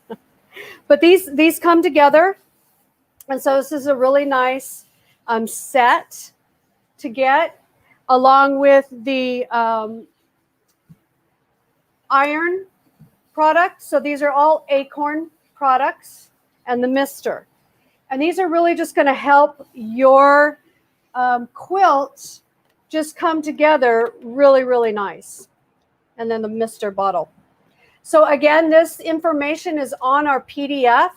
[SPEAKER 1] But these come together, and so this is a really nice set to get, along with the iron product. So these are all acorn products, and the mister. And these are really just going to help your quilt just come together really, really nice. And then the mister bottle. So again, this information is on our PDF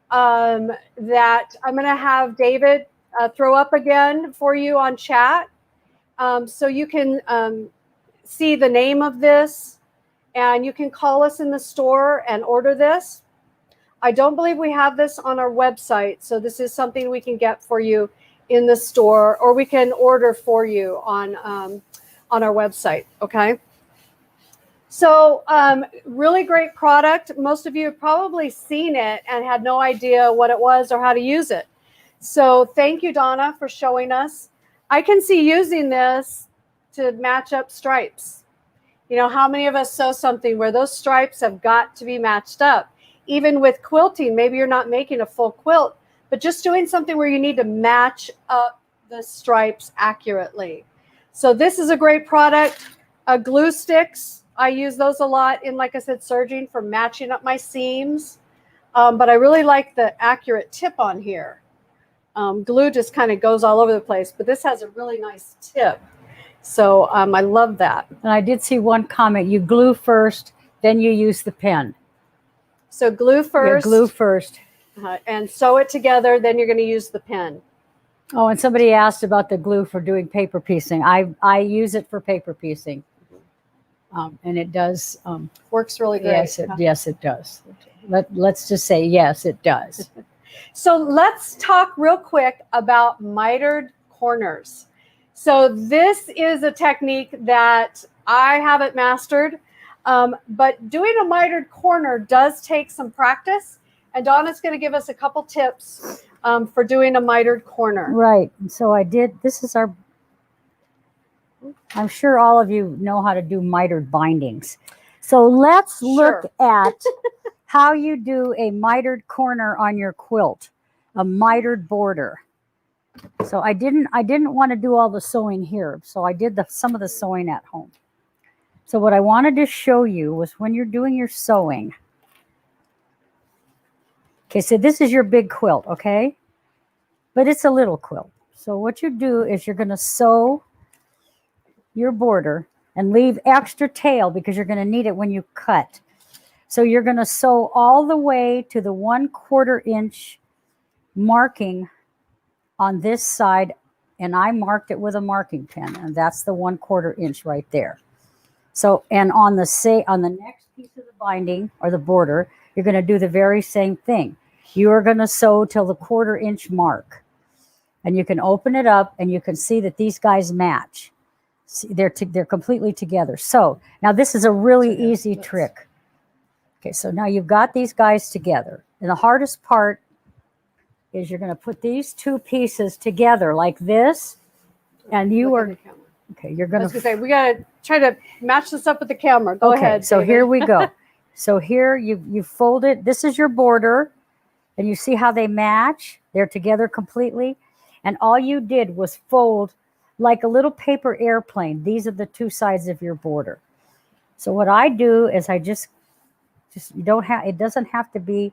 [SPEAKER 1] that I'm going to have David throw up again for you on chat. So you can see the name of this, and you can call us in the store and order this. I don't believe we have this on our website, so this is something we can get for you in the store, or we can order for you on our website, okay? So really great product. Most of you have probably seen it and had no idea what it was or how to use it. So thank you, Donna, for showing us. I can see using this to match up stripes. You know, how many of us sew something where those stripes have got to be matched up? Even with quilting, maybe you're not making a full quilt, but just doing something where you need to match up the stripes accurately. So this is a great product. Glue sticks, I use those a lot in, like I said, serging for matching up my seams. But I really like the accurate tip on here. Glue just kind of goes all over the place, but this has a really nice tip. So I love that.
[SPEAKER 2] And I did see one comment, you glue first, then you use the pen.
[SPEAKER 1] So glue first.
[SPEAKER 2] Yeah, glue first.
[SPEAKER 1] And sew it together, then you're going to use the pen.
[SPEAKER 2] Oh, and somebody asked about the glue for doing paper piecing. I use it for paper piecing. And it does.
[SPEAKER 1] Works really great.
[SPEAKER 2] Yes, it does. Let's just say, yes, it does.
[SPEAKER 1] So let's talk real quick about mitered corners. So this is a technique that I haven't mastered, but doing a mitered corner does take some practice. And Donna's going to give us a couple tips for doing a mitered corner.
[SPEAKER 2] Right. And so I did. This is our. I'm sure all of you know how to do mitered bindings. So let's look at how you do a mitered corner on your quilt, a mitered border. So I didn't want to do all the sewing here. So I did some of the sewing at home. So what I wanted to show you was when you're doing your sewing. Okay, so this is your big quilt, okay? But it's a little quilt. So what you do is you're going to sew your border and leave extra tail because you're going to need it when you cut. So you're going to sew all the way to the 1/4 inch marking on this side, and I marked it with a marking pen, and that's the 1/4 inch right there. So, and on the next piece of the binding or the border, you're going to do the very same thing. You are going to sew till the 1/4 inch mark, and you can open it up and you can see that these guys match. See, they're completely together. So now this is a really easy trick. Okay, so now you've got these guys together, and the hardest part is you're going to put these two pieces together like this, and you are okay. You're going to
[SPEAKER 1] say we got to try to match this up with the camera. Go ahead.
[SPEAKER 2] So
[SPEAKER 1] David.
[SPEAKER 2] here we go. So here you fold it. This is your border, and you see how they match. They're together completely, and all you did was fold like a little paper airplane. These are the two sides of your border. So what I do is I just you don't have, it doesn't have to be,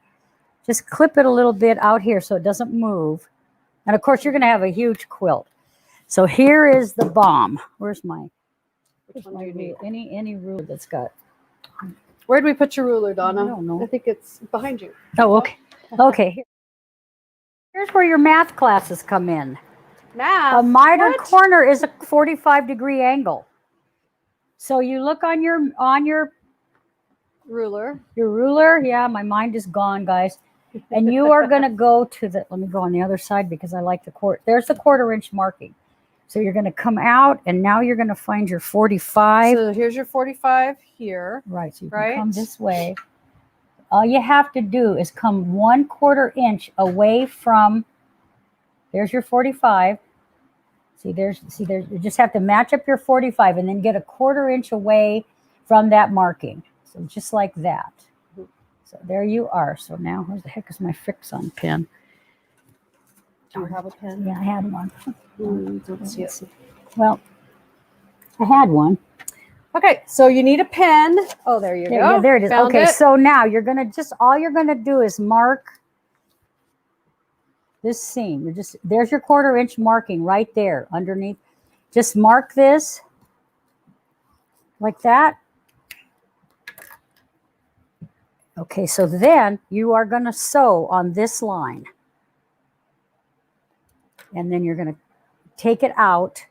[SPEAKER 2] just clip it a little bit out here so it doesn't move. And of course you're going to have a huge quilt. So here is the bomb. Where's my any ruler that's got.
[SPEAKER 1] Where did we put your ruler, Donna?
[SPEAKER 2] I don't know.
[SPEAKER 1] I think it's behind you.
[SPEAKER 2] Oh, okay. Okay. Here's where your math classes come in.
[SPEAKER 1] Math?
[SPEAKER 2] A mitered corner is a 45-degree angle. So you look on your
[SPEAKER 1] Ruler.
[SPEAKER 2] Your ruler. Yeah, my mind is gone, guys. And you are going to go to the, let me go on the other side because I like the there's the 1/4 inch marking. So you're going to come out and now you're going to find your 45.
[SPEAKER 1] So here's your 45 here.
[SPEAKER 2] Right, so you can come this way. All you have to do is come 1/4 inch away from, there's your 45. See, there's, you just have to match up your 45 and then get a 1/4 inch away from that marking. So just like that. So there you are. So now, where the heck is my fix-on pen?
[SPEAKER 1] Do you have a pen?
[SPEAKER 2] Yeah, I had one.
[SPEAKER 1] Don't see it.
[SPEAKER 2] Well, I had one.
[SPEAKER 1] Okay, so you need a pen. Oh, there you go.
[SPEAKER 2] Yeah, there it is.
[SPEAKER 1] Found
[SPEAKER 2] okay,
[SPEAKER 1] it.
[SPEAKER 2] so now you're gonna all you're gonna do is mark this seam. There's your 1/4 inch marking right there underneath. Just mark this like that. Okay, so then you are gonna sew on this line. And then you're gonna take it out,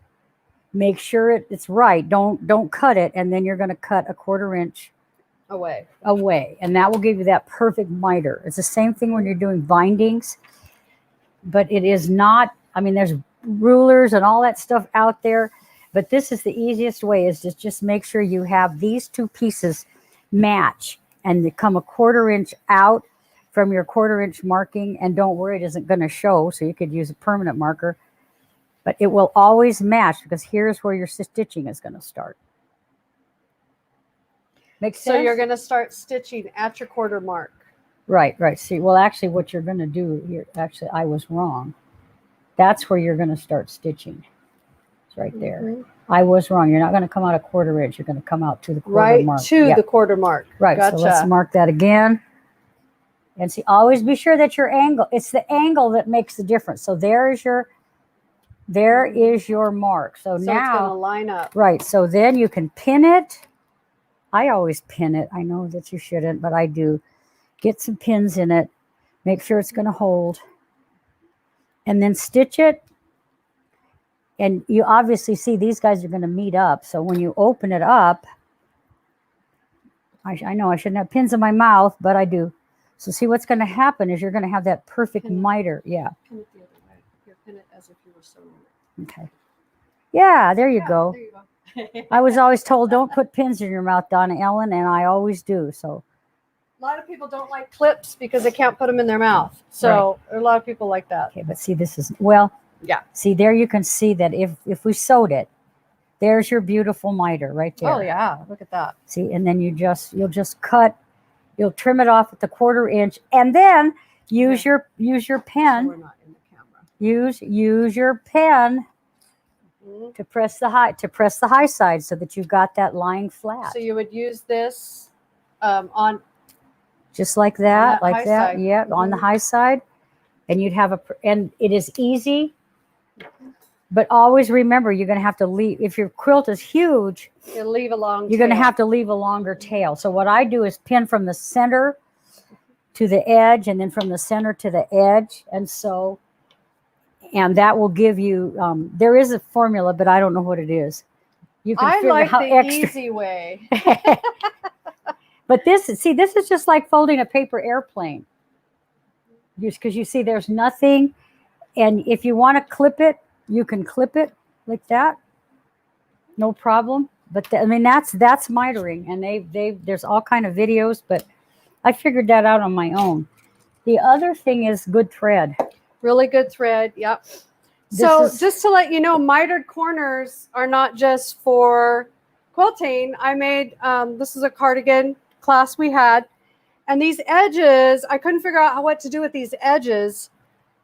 [SPEAKER 2] make sure it's right. Don't cut it, and then you're gonna cut a 1/4 inch
[SPEAKER 1] away,
[SPEAKER 2] and that will give you that perfect miter. It's the same thing when you're doing bindings, but it is not, I mean, there's rulers and all that stuff out there, but this is the easiest way, is to just make sure you have these two pieces match and they come a 1/4 inch out from your 1/4 inch marking, and don't worry, it isn't going to show, so you could use a permanent marker, but it will always match because here's where your stitching is going to start. Makes sense?
[SPEAKER 1] So you're going to start stitching at your 1/4 mark.
[SPEAKER 2] Right. See, well, actually what you're going to do here, actually, I was wrong. That's where you're going to start stitching. It's right there. Mm-hmm. I was wrong. You're not going to come out a 1/4 inch. You're going to come out to the 1/4 mark.
[SPEAKER 1] Right to the 1/4 mark.
[SPEAKER 2] Right. Gotcha. So let's mark that again. And see, always be sure that your angle, it's the angle that makes the difference. So there is your mark. So now
[SPEAKER 1] it's going to line up.
[SPEAKER 2] Right. So then you can pin it. I always pin it. I know that you shouldn't, but I do. Get some pins in it. Make sure it's going to hold. And then stitch it. And you obviously see these guys are going to meet up. So when you open it up, I know I shouldn't have pins in my mouth, but I do. So see, what's going to happen is you're going to have that perfect miter. Yeah.
[SPEAKER 1] Pin it the other way. Here, pin it as if you were sewing it.
[SPEAKER 2] Okay. Yeah, there you go.
[SPEAKER 1] There you go.
[SPEAKER 2] I was always told, don't put pins in your mouth, Donna Ellen, and I always do. So
[SPEAKER 1] a lot of people don't like clips because they can't put them in their mouth. So a lot of people like that.
[SPEAKER 2] Okay, but see, this is, well,
[SPEAKER 1] yeah.
[SPEAKER 2] See, there you can see that if we sewed it, there's your beautiful miter right there.
[SPEAKER 1] Oh yeah, look at that.
[SPEAKER 2] See, and then you'll just cut, you'll trim it off at the 1/4 inch, and then use your pen.
[SPEAKER 1] So we're not in the camera.
[SPEAKER 2] Use your pen to press the high side so that you've got that lying flat.
[SPEAKER 1] So you would use this on
[SPEAKER 2] just like that, like that.
[SPEAKER 1] Side.
[SPEAKER 2] Yeah, on the high side, and you'd have and it is easy. But always remember, you're going to have to leave. If your quilt is huge,
[SPEAKER 1] you'll leave a long
[SPEAKER 2] you're going to have to leave a longer tail. So what I do is pin from the center to the edge, and then from the center to the edge, and so. And that will give you, there is a formula, but I don't know what it is. You can figure
[SPEAKER 1] like
[SPEAKER 2] how
[SPEAKER 1] the easy way.
[SPEAKER 2] But this is just like folding a paper airplane. Just because you see there's nothing. And if you want to clip it, you can clip it like that. No problem. But I mean, that's mitering. And there's all kind of videos, but I figured that out on my own. The other thing is good thread.
[SPEAKER 1] Really good thread. Yep. So just to let you know, mitered corners are not just for quilting. I made, this is a cardigan class we had. And these edges, I couldn't figure out what to do with these edges.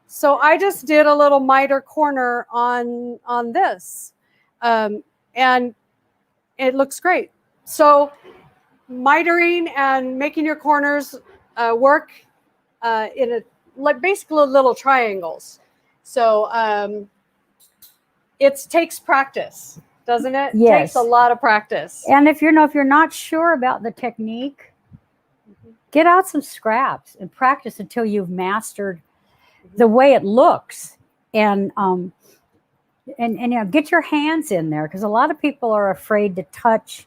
[SPEAKER 1] So I just did a little miter corner on this. And it looks great. So mitering and making your corners work in a, like basically little triangles. So it takes practice, doesn't it?
[SPEAKER 2] Yes.
[SPEAKER 1] It takes a lot of practice.
[SPEAKER 2] And if you're not sure about the technique, get out some scraps and practice until you've mastered the way it looks. And you know, get your hands in there, because a lot of people are afraid to touch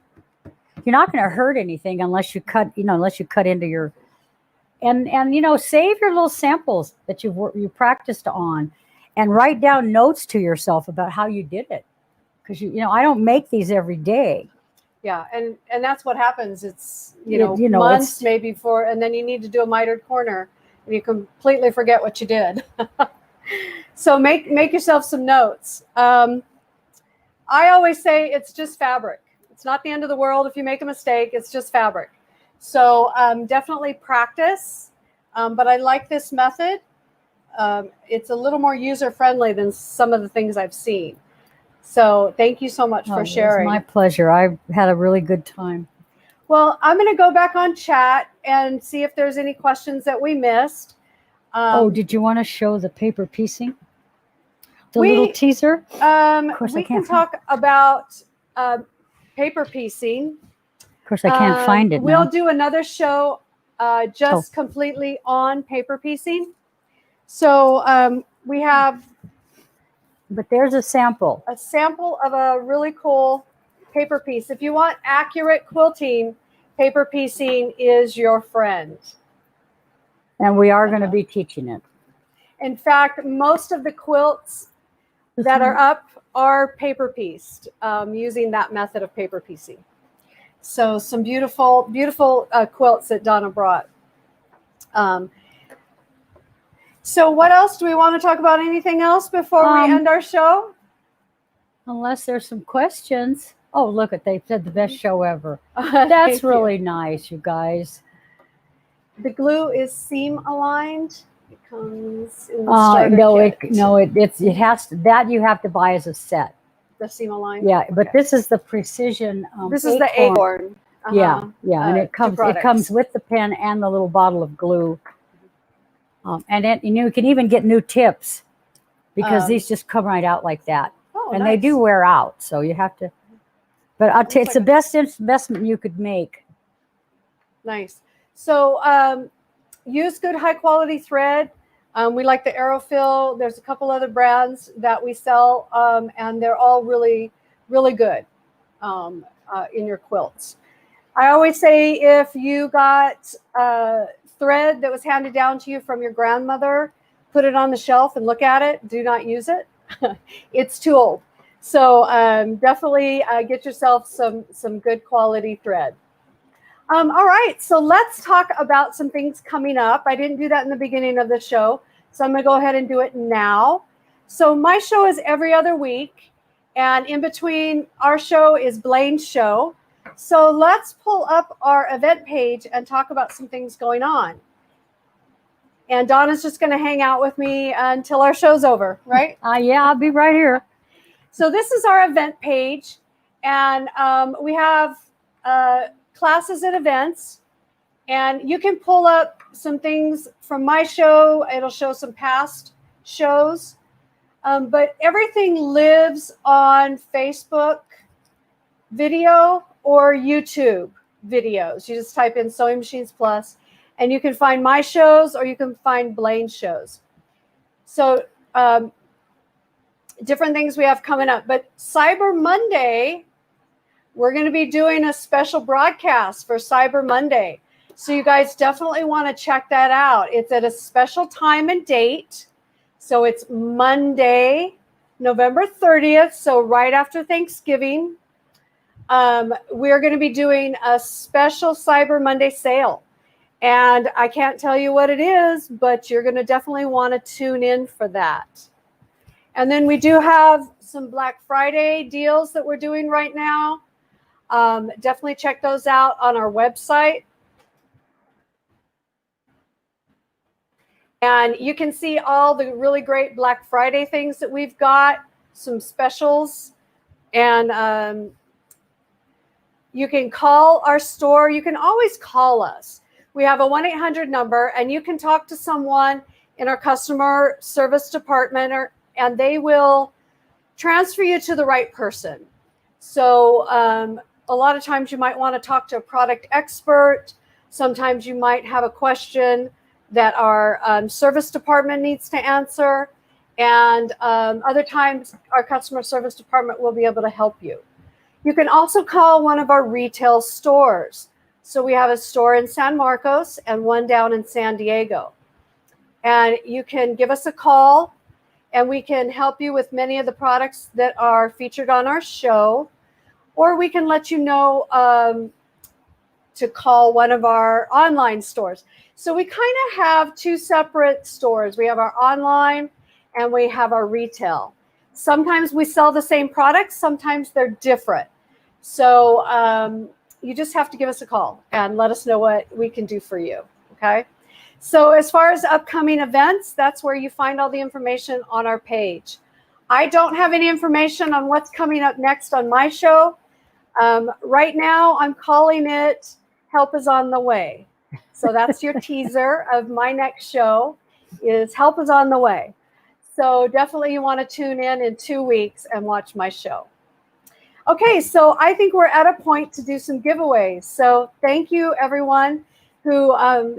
[SPEAKER 2] you're not going to hurt anything unless you cut, unless you cut into your, and save your little samples that you practiced on, and write down notes to yourself about how you did it. Because I don't make these every day.
[SPEAKER 1] Yeah, and that's what happens. It's months maybe and then you need to do a mitered corner, and you completely forget what you did. So make yourself some notes. I always say it's just fabric. It's not the end of the world if you make a mistake. It's just fabric. So definitely practice. But I like this method. It's a little more user friendly than some of the things I've seen. So thank you so much for sharing.
[SPEAKER 2] It's my pleasure. I've had a really good time.
[SPEAKER 1] Well, I'm going to go back on chat and see if there's any questions that we missed.
[SPEAKER 2] Did you want to show the paper piecing? The little teaser?
[SPEAKER 1] Of course, we can talk about paper piecing.
[SPEAKER 2] Of course, I can't find it.
[SPEAKER 1] We'll do another show just completely on paper piecing. So we have...
[SPEAKER 2] But there's a sample.
[SPEAKER 1] A sample of a really cool paper piece. If you want accurate quilting, paper piecing is your friend.
[SPEAKER 2] And we are going to be teaching it.
[SPEAKER 1] In fact, most of the quilts that are up are paper pieced using that method of paper piecing. So some beautiful, beautiful quilts that Donna brought. So what else? Do we want to talk about anything else before we end our show?
[SPEAKER 2] Unless there's some questions. Oh, look, they said the best show ever. That's really nice, you guys.
[SPEAKER 1] The glue is seam aligned. It comes in the starter kit.
[SPEAKER 2] It has to, that you have to buy as a set.
[SPEAKER 1] The seam aligned.
[SPEAKER 2] Yeah, but this is the precision.
[SPEAKER 1] This is the acorn.
[SPEAKER 2] Yeah, and it comes with the pen and the little bottle of glue. And you can even get new tips because these just come right out like that.
[SPEAKER 1] Oh,
[SPEAKER 2] and they do wear out, so you have to. But I'll tell you, it's the best investment you could make.
[SPEAKER 1] Nice. So use good high quality thread. We like the Aerofill. There's a couple other brands that we sell, and they're all really, really good in your quilts. I always say if you got thread that was handed down to you from your grandmother, put it on the shelf and look at it. Do not use it. It's too old. So definitely get yourself some good quality thread. All right, so let's talk about some things coming up. I didn't do that in the beginning of the show, so I'm going to go ahead and do it now. So my show is every other week, and in between our show is Blaine's show. So let's pull up our event page and talk about some things going on. And Donna's just going to hang out with me until our show's over, right?
[SPEAKER 2] Yeah, I'll be right here.
[SPEAKER 1] So this is our event page, and we have classes and events, and you can pull up some things from my show. It'll show some past shows, but everything lives on Facebook video or YouTube videos. You just type in Sewing Machines Plus, and you can find my shows or you can find Blaine's shows. So different things we have coming up. But Cyber Monday, we're going to be doing a special broadcast for Cyber Monday. So you guys definitely want to check that out. It's at a special time and date. So it's Monday, November 30th. So right after Thanksgiving. We're going to be doing a special Cyber Monday sale. And I can't tell you what it is, but you're going to definitely want to tune in for that. And then we do have some Black Friday deals that we're doing right now. Definitely check those out on our website. And you can see all the really great Black Friday things that we've got, some specials. And you can call our store. You can always call us. We have a 1-800 number, and you can talk to someone in our customer service department, and they will transfer you to the right person. So a lot of times you might want to talk to a product expert. Sometimes you might have a question that our service department needs to answer. And other times our customer service department will be able to help you. You can also call one of our retail stores. So we have a store in San Marcos and one down in San Diego. And you can give us a call and we can help you with many of the products that are featured on our show. Or we can let you know to call one of our online stores. So we kind of have two separate stores. We have our online and we have our retail. Sometimes we sell the same products, sometimes they're different. So you just have to give us a call and let us know what we can do for you, okay? So as far as upcoming events, that's where you find all the information on our page. I don't have any information on what's coming up next on my show. Right now, I'm calling it Help is on the Way. So that's your teaser of my next show is Help is on the Way. So definitely you want to tune in 2 weeks and watch my show. Okay, so I think we're at a point to do some giveaways. So thank you, everyone who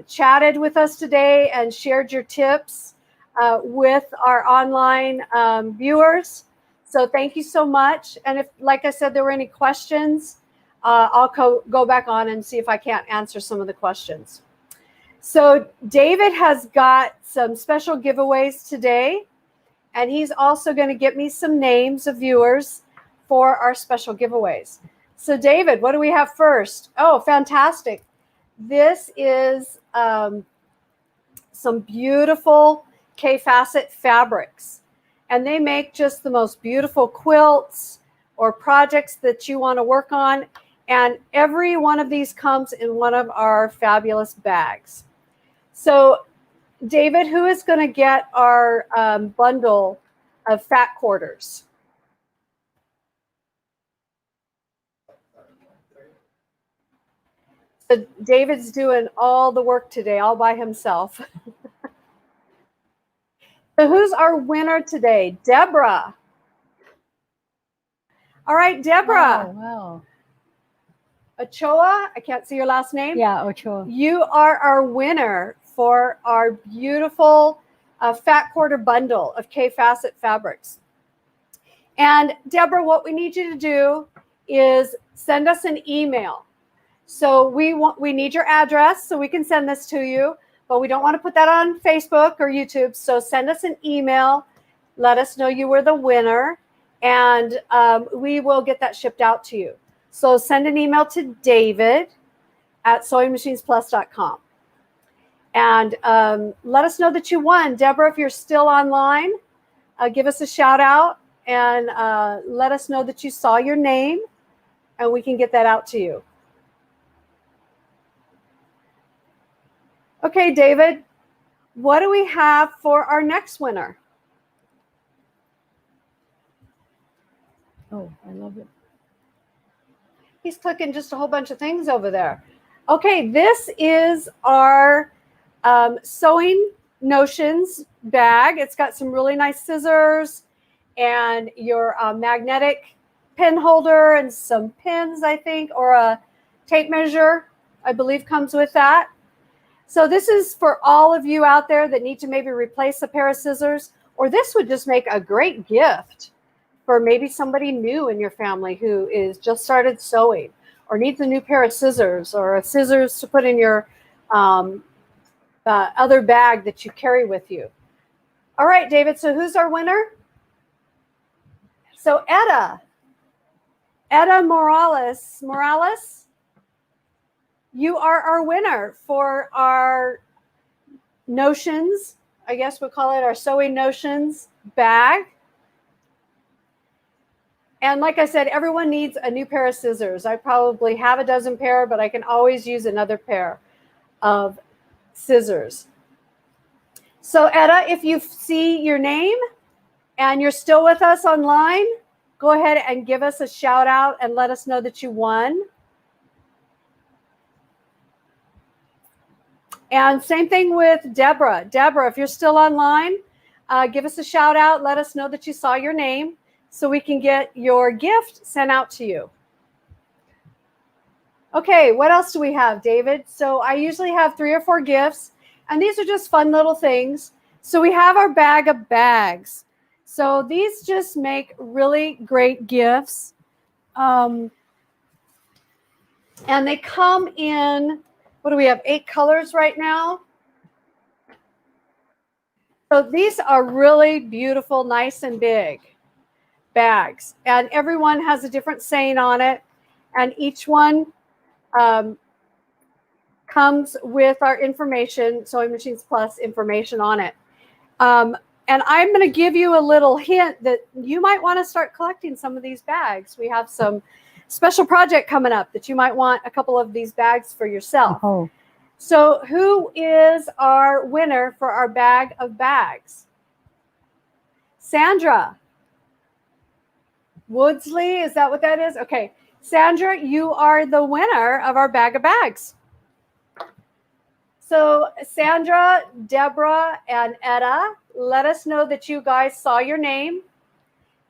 [SPEAKER 1] chatted with us today and shared your tips with our online viewers. So thank you so much. And if, like I said, there were any questions, I'll go back on and see if I can't answer some of the questions. So David has got some special giveaways today, and he's also going to get me some names of viewers for our special giveaways. So David, what do we have first? Oh, fantastic. This is some beautiful K-facet fabrics. And they make just the most beautiful quilts or projects that you want to work on. And every one of these comes in one of our fabulous bags. So David, who is going to get our bundle of fat quarters? So David's doing all the work today, all by himself. So who's our winner today? Deborah. All right, Deborah.
[SPEAKER 2] Oh, wow.
[SPEAKER 1] Ochoa, I can't see your last name.
[SPEAKER 2] Yeah, Ochoa.
[SPEAKER 1] You are our winner for our beautiful fat quarter bundle of K-facet fabrics. And Deborah, what we need you to do is send us an email. So we need your address so we can send this to you, but we don't want to put that on Facebook or YouTube. So send us an email, let us know you were the winner, and we will get that shipped out to you. So send an email to David at SewingMachinesPlus.com. And let us know that you won. Deborah, if you're still online, give us a shout out and let us know that you saw your name, and we can get that out to you. Okay, David, what do we have for our next winner?
[SPEAKER 2] Oh, I love it.
[SPEAKER 1] He's clicking just a whole bunch of things over there. Okay, this is our Sewing Notions bag. It's got some really nice scissors and your magnetic pin holder and some pins, I think, or a tape measure, I believe comes with that. So this is for all of you out there that need to maybe replace a pair of scissors, or this would just make a great gift for maybe somebody new in your family who is just started sewing or needs a new pair of scissors or a scissors to put in your other bag that you carry with you. All right, David, so who's our winner? So Etta Morales, you are our winner for our Notions, I guess we'll call it our Sewing Notions bag. And like I said, everyone needs a new pair of scissors. I probably have a dozen pair, but I can always use another pair of scissors. So Etta, if you see your name and you're still with us online, go ahead and give us a shout out and let us know that you won. And same thing with Deborah. Deborah, if you're still online, give us a shout out. Let us know that you saw your name so we can get your gift sent out to you. Okay, what else do we have, David? So I usually have 3 or 4 gifts, and these are just fun little things. So we have our bag of bags. So these just make really great gifts And they come in, what do we have, 8 colors right now? So these are really beautiful, nice and big bags. And everyone has a different saying on it. And each one comes with our information, Sewing Machines Plus information on it. And I'm going to give you a little hint that you might want to start collecting some of these bags. We have some special project coming up that you might want a couple of these bags for yourself.
[SPEAKER 2] Oh.
[SPEAKER 1] So who is our winner for our bag of bags? Sandra Woodsley, is that what that is? Okay. Sandra, you are the winner of our bag of bags. So Sandra, Deborah, and Etta, let us know that you guys saw your name,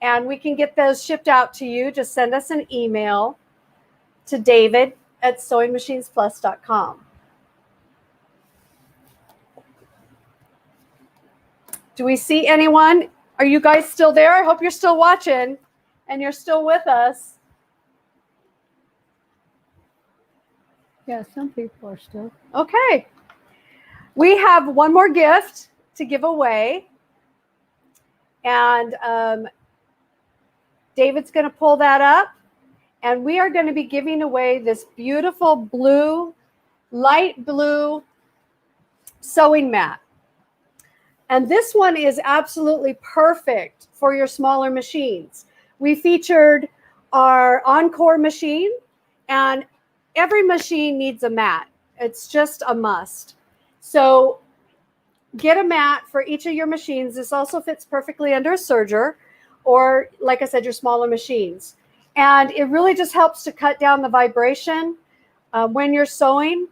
[SPEAKER 1] and we can get those shipped out to you. Just send us an email to David@SewingMachinesPlus.com. Do we see anyone? Are you guys still there? I hope you're still watching and you're still with us.
[SPEAKER 2] Yeah, some people are still.
[SPEAKER 1] Okay. We have one more gift to give away. And David's going to pull that up. And we are going to be giving away this beautiful blue, light blue sewing mat. And this one is absolutely perfect for your smaller machines. We featured our Encore machine, and every machine needs a mat. It's just a must. So get a mat for each of your machines. This also fits perfectly under a serger, or like I said, your smaller machines. And it really just helps to cut down the vibration when you're sewing.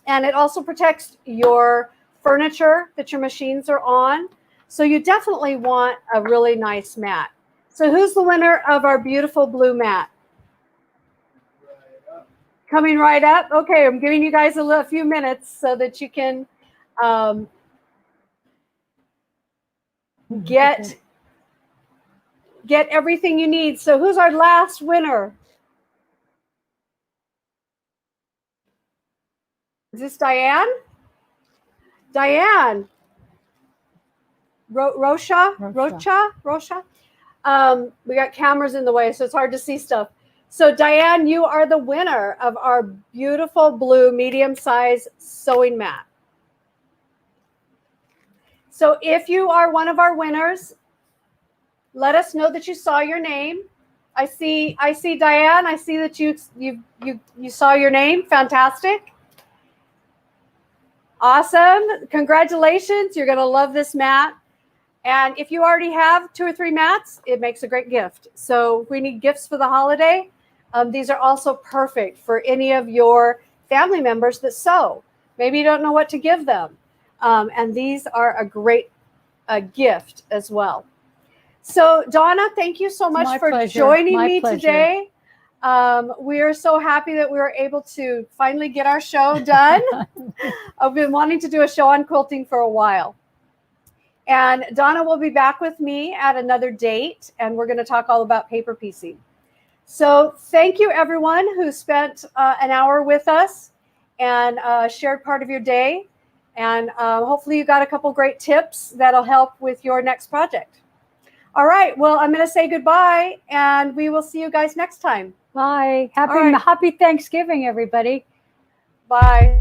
[SPEAKER 1] And it also protects your furniture that your machines are on. So you definitely want a really nice mat. So who's the winner of our beautiful blue mat? Coming right up. Okay, I'm giving you guys a few minutes so that you can get everything you need. So who's our last winner? Is this Diane? Diane. Rosha? We got cameras in the way, so it's hard to see stuff. So Diane, you are the winner of our beautiful blue medium-size sewing mat. So if you are one of our winners, let us know that you saw your name. I see Diane. I see that you saw your name. Fantastic. Awesome. Congratulations. You're going to love this mat. And if you already have 2 or 3 mats, it makes a great gift. So if we need gifts for the holiday, these are also perfect for any of your family members that sew. Maybe you don't know what to give them. And these are a great gift as well. So Donna, thank you so much for joining me today. We are so happy that we were able to finally get our show done. I've been wanting to do a show on quilting for a while. And Donna will be back with me at another date, and we're going to talk all about paper piecing. So thank you, everyone who spent an hour with us and shared part of your day. And hopefully you got a couple great tips that'll help with your next project. All right. Well, I'm going to say goodbye, and we will see you guys next time.
[SPEAKER 2] Bye. Happy Thanksgiving, everybody.
[SPEAKER 1] Bye.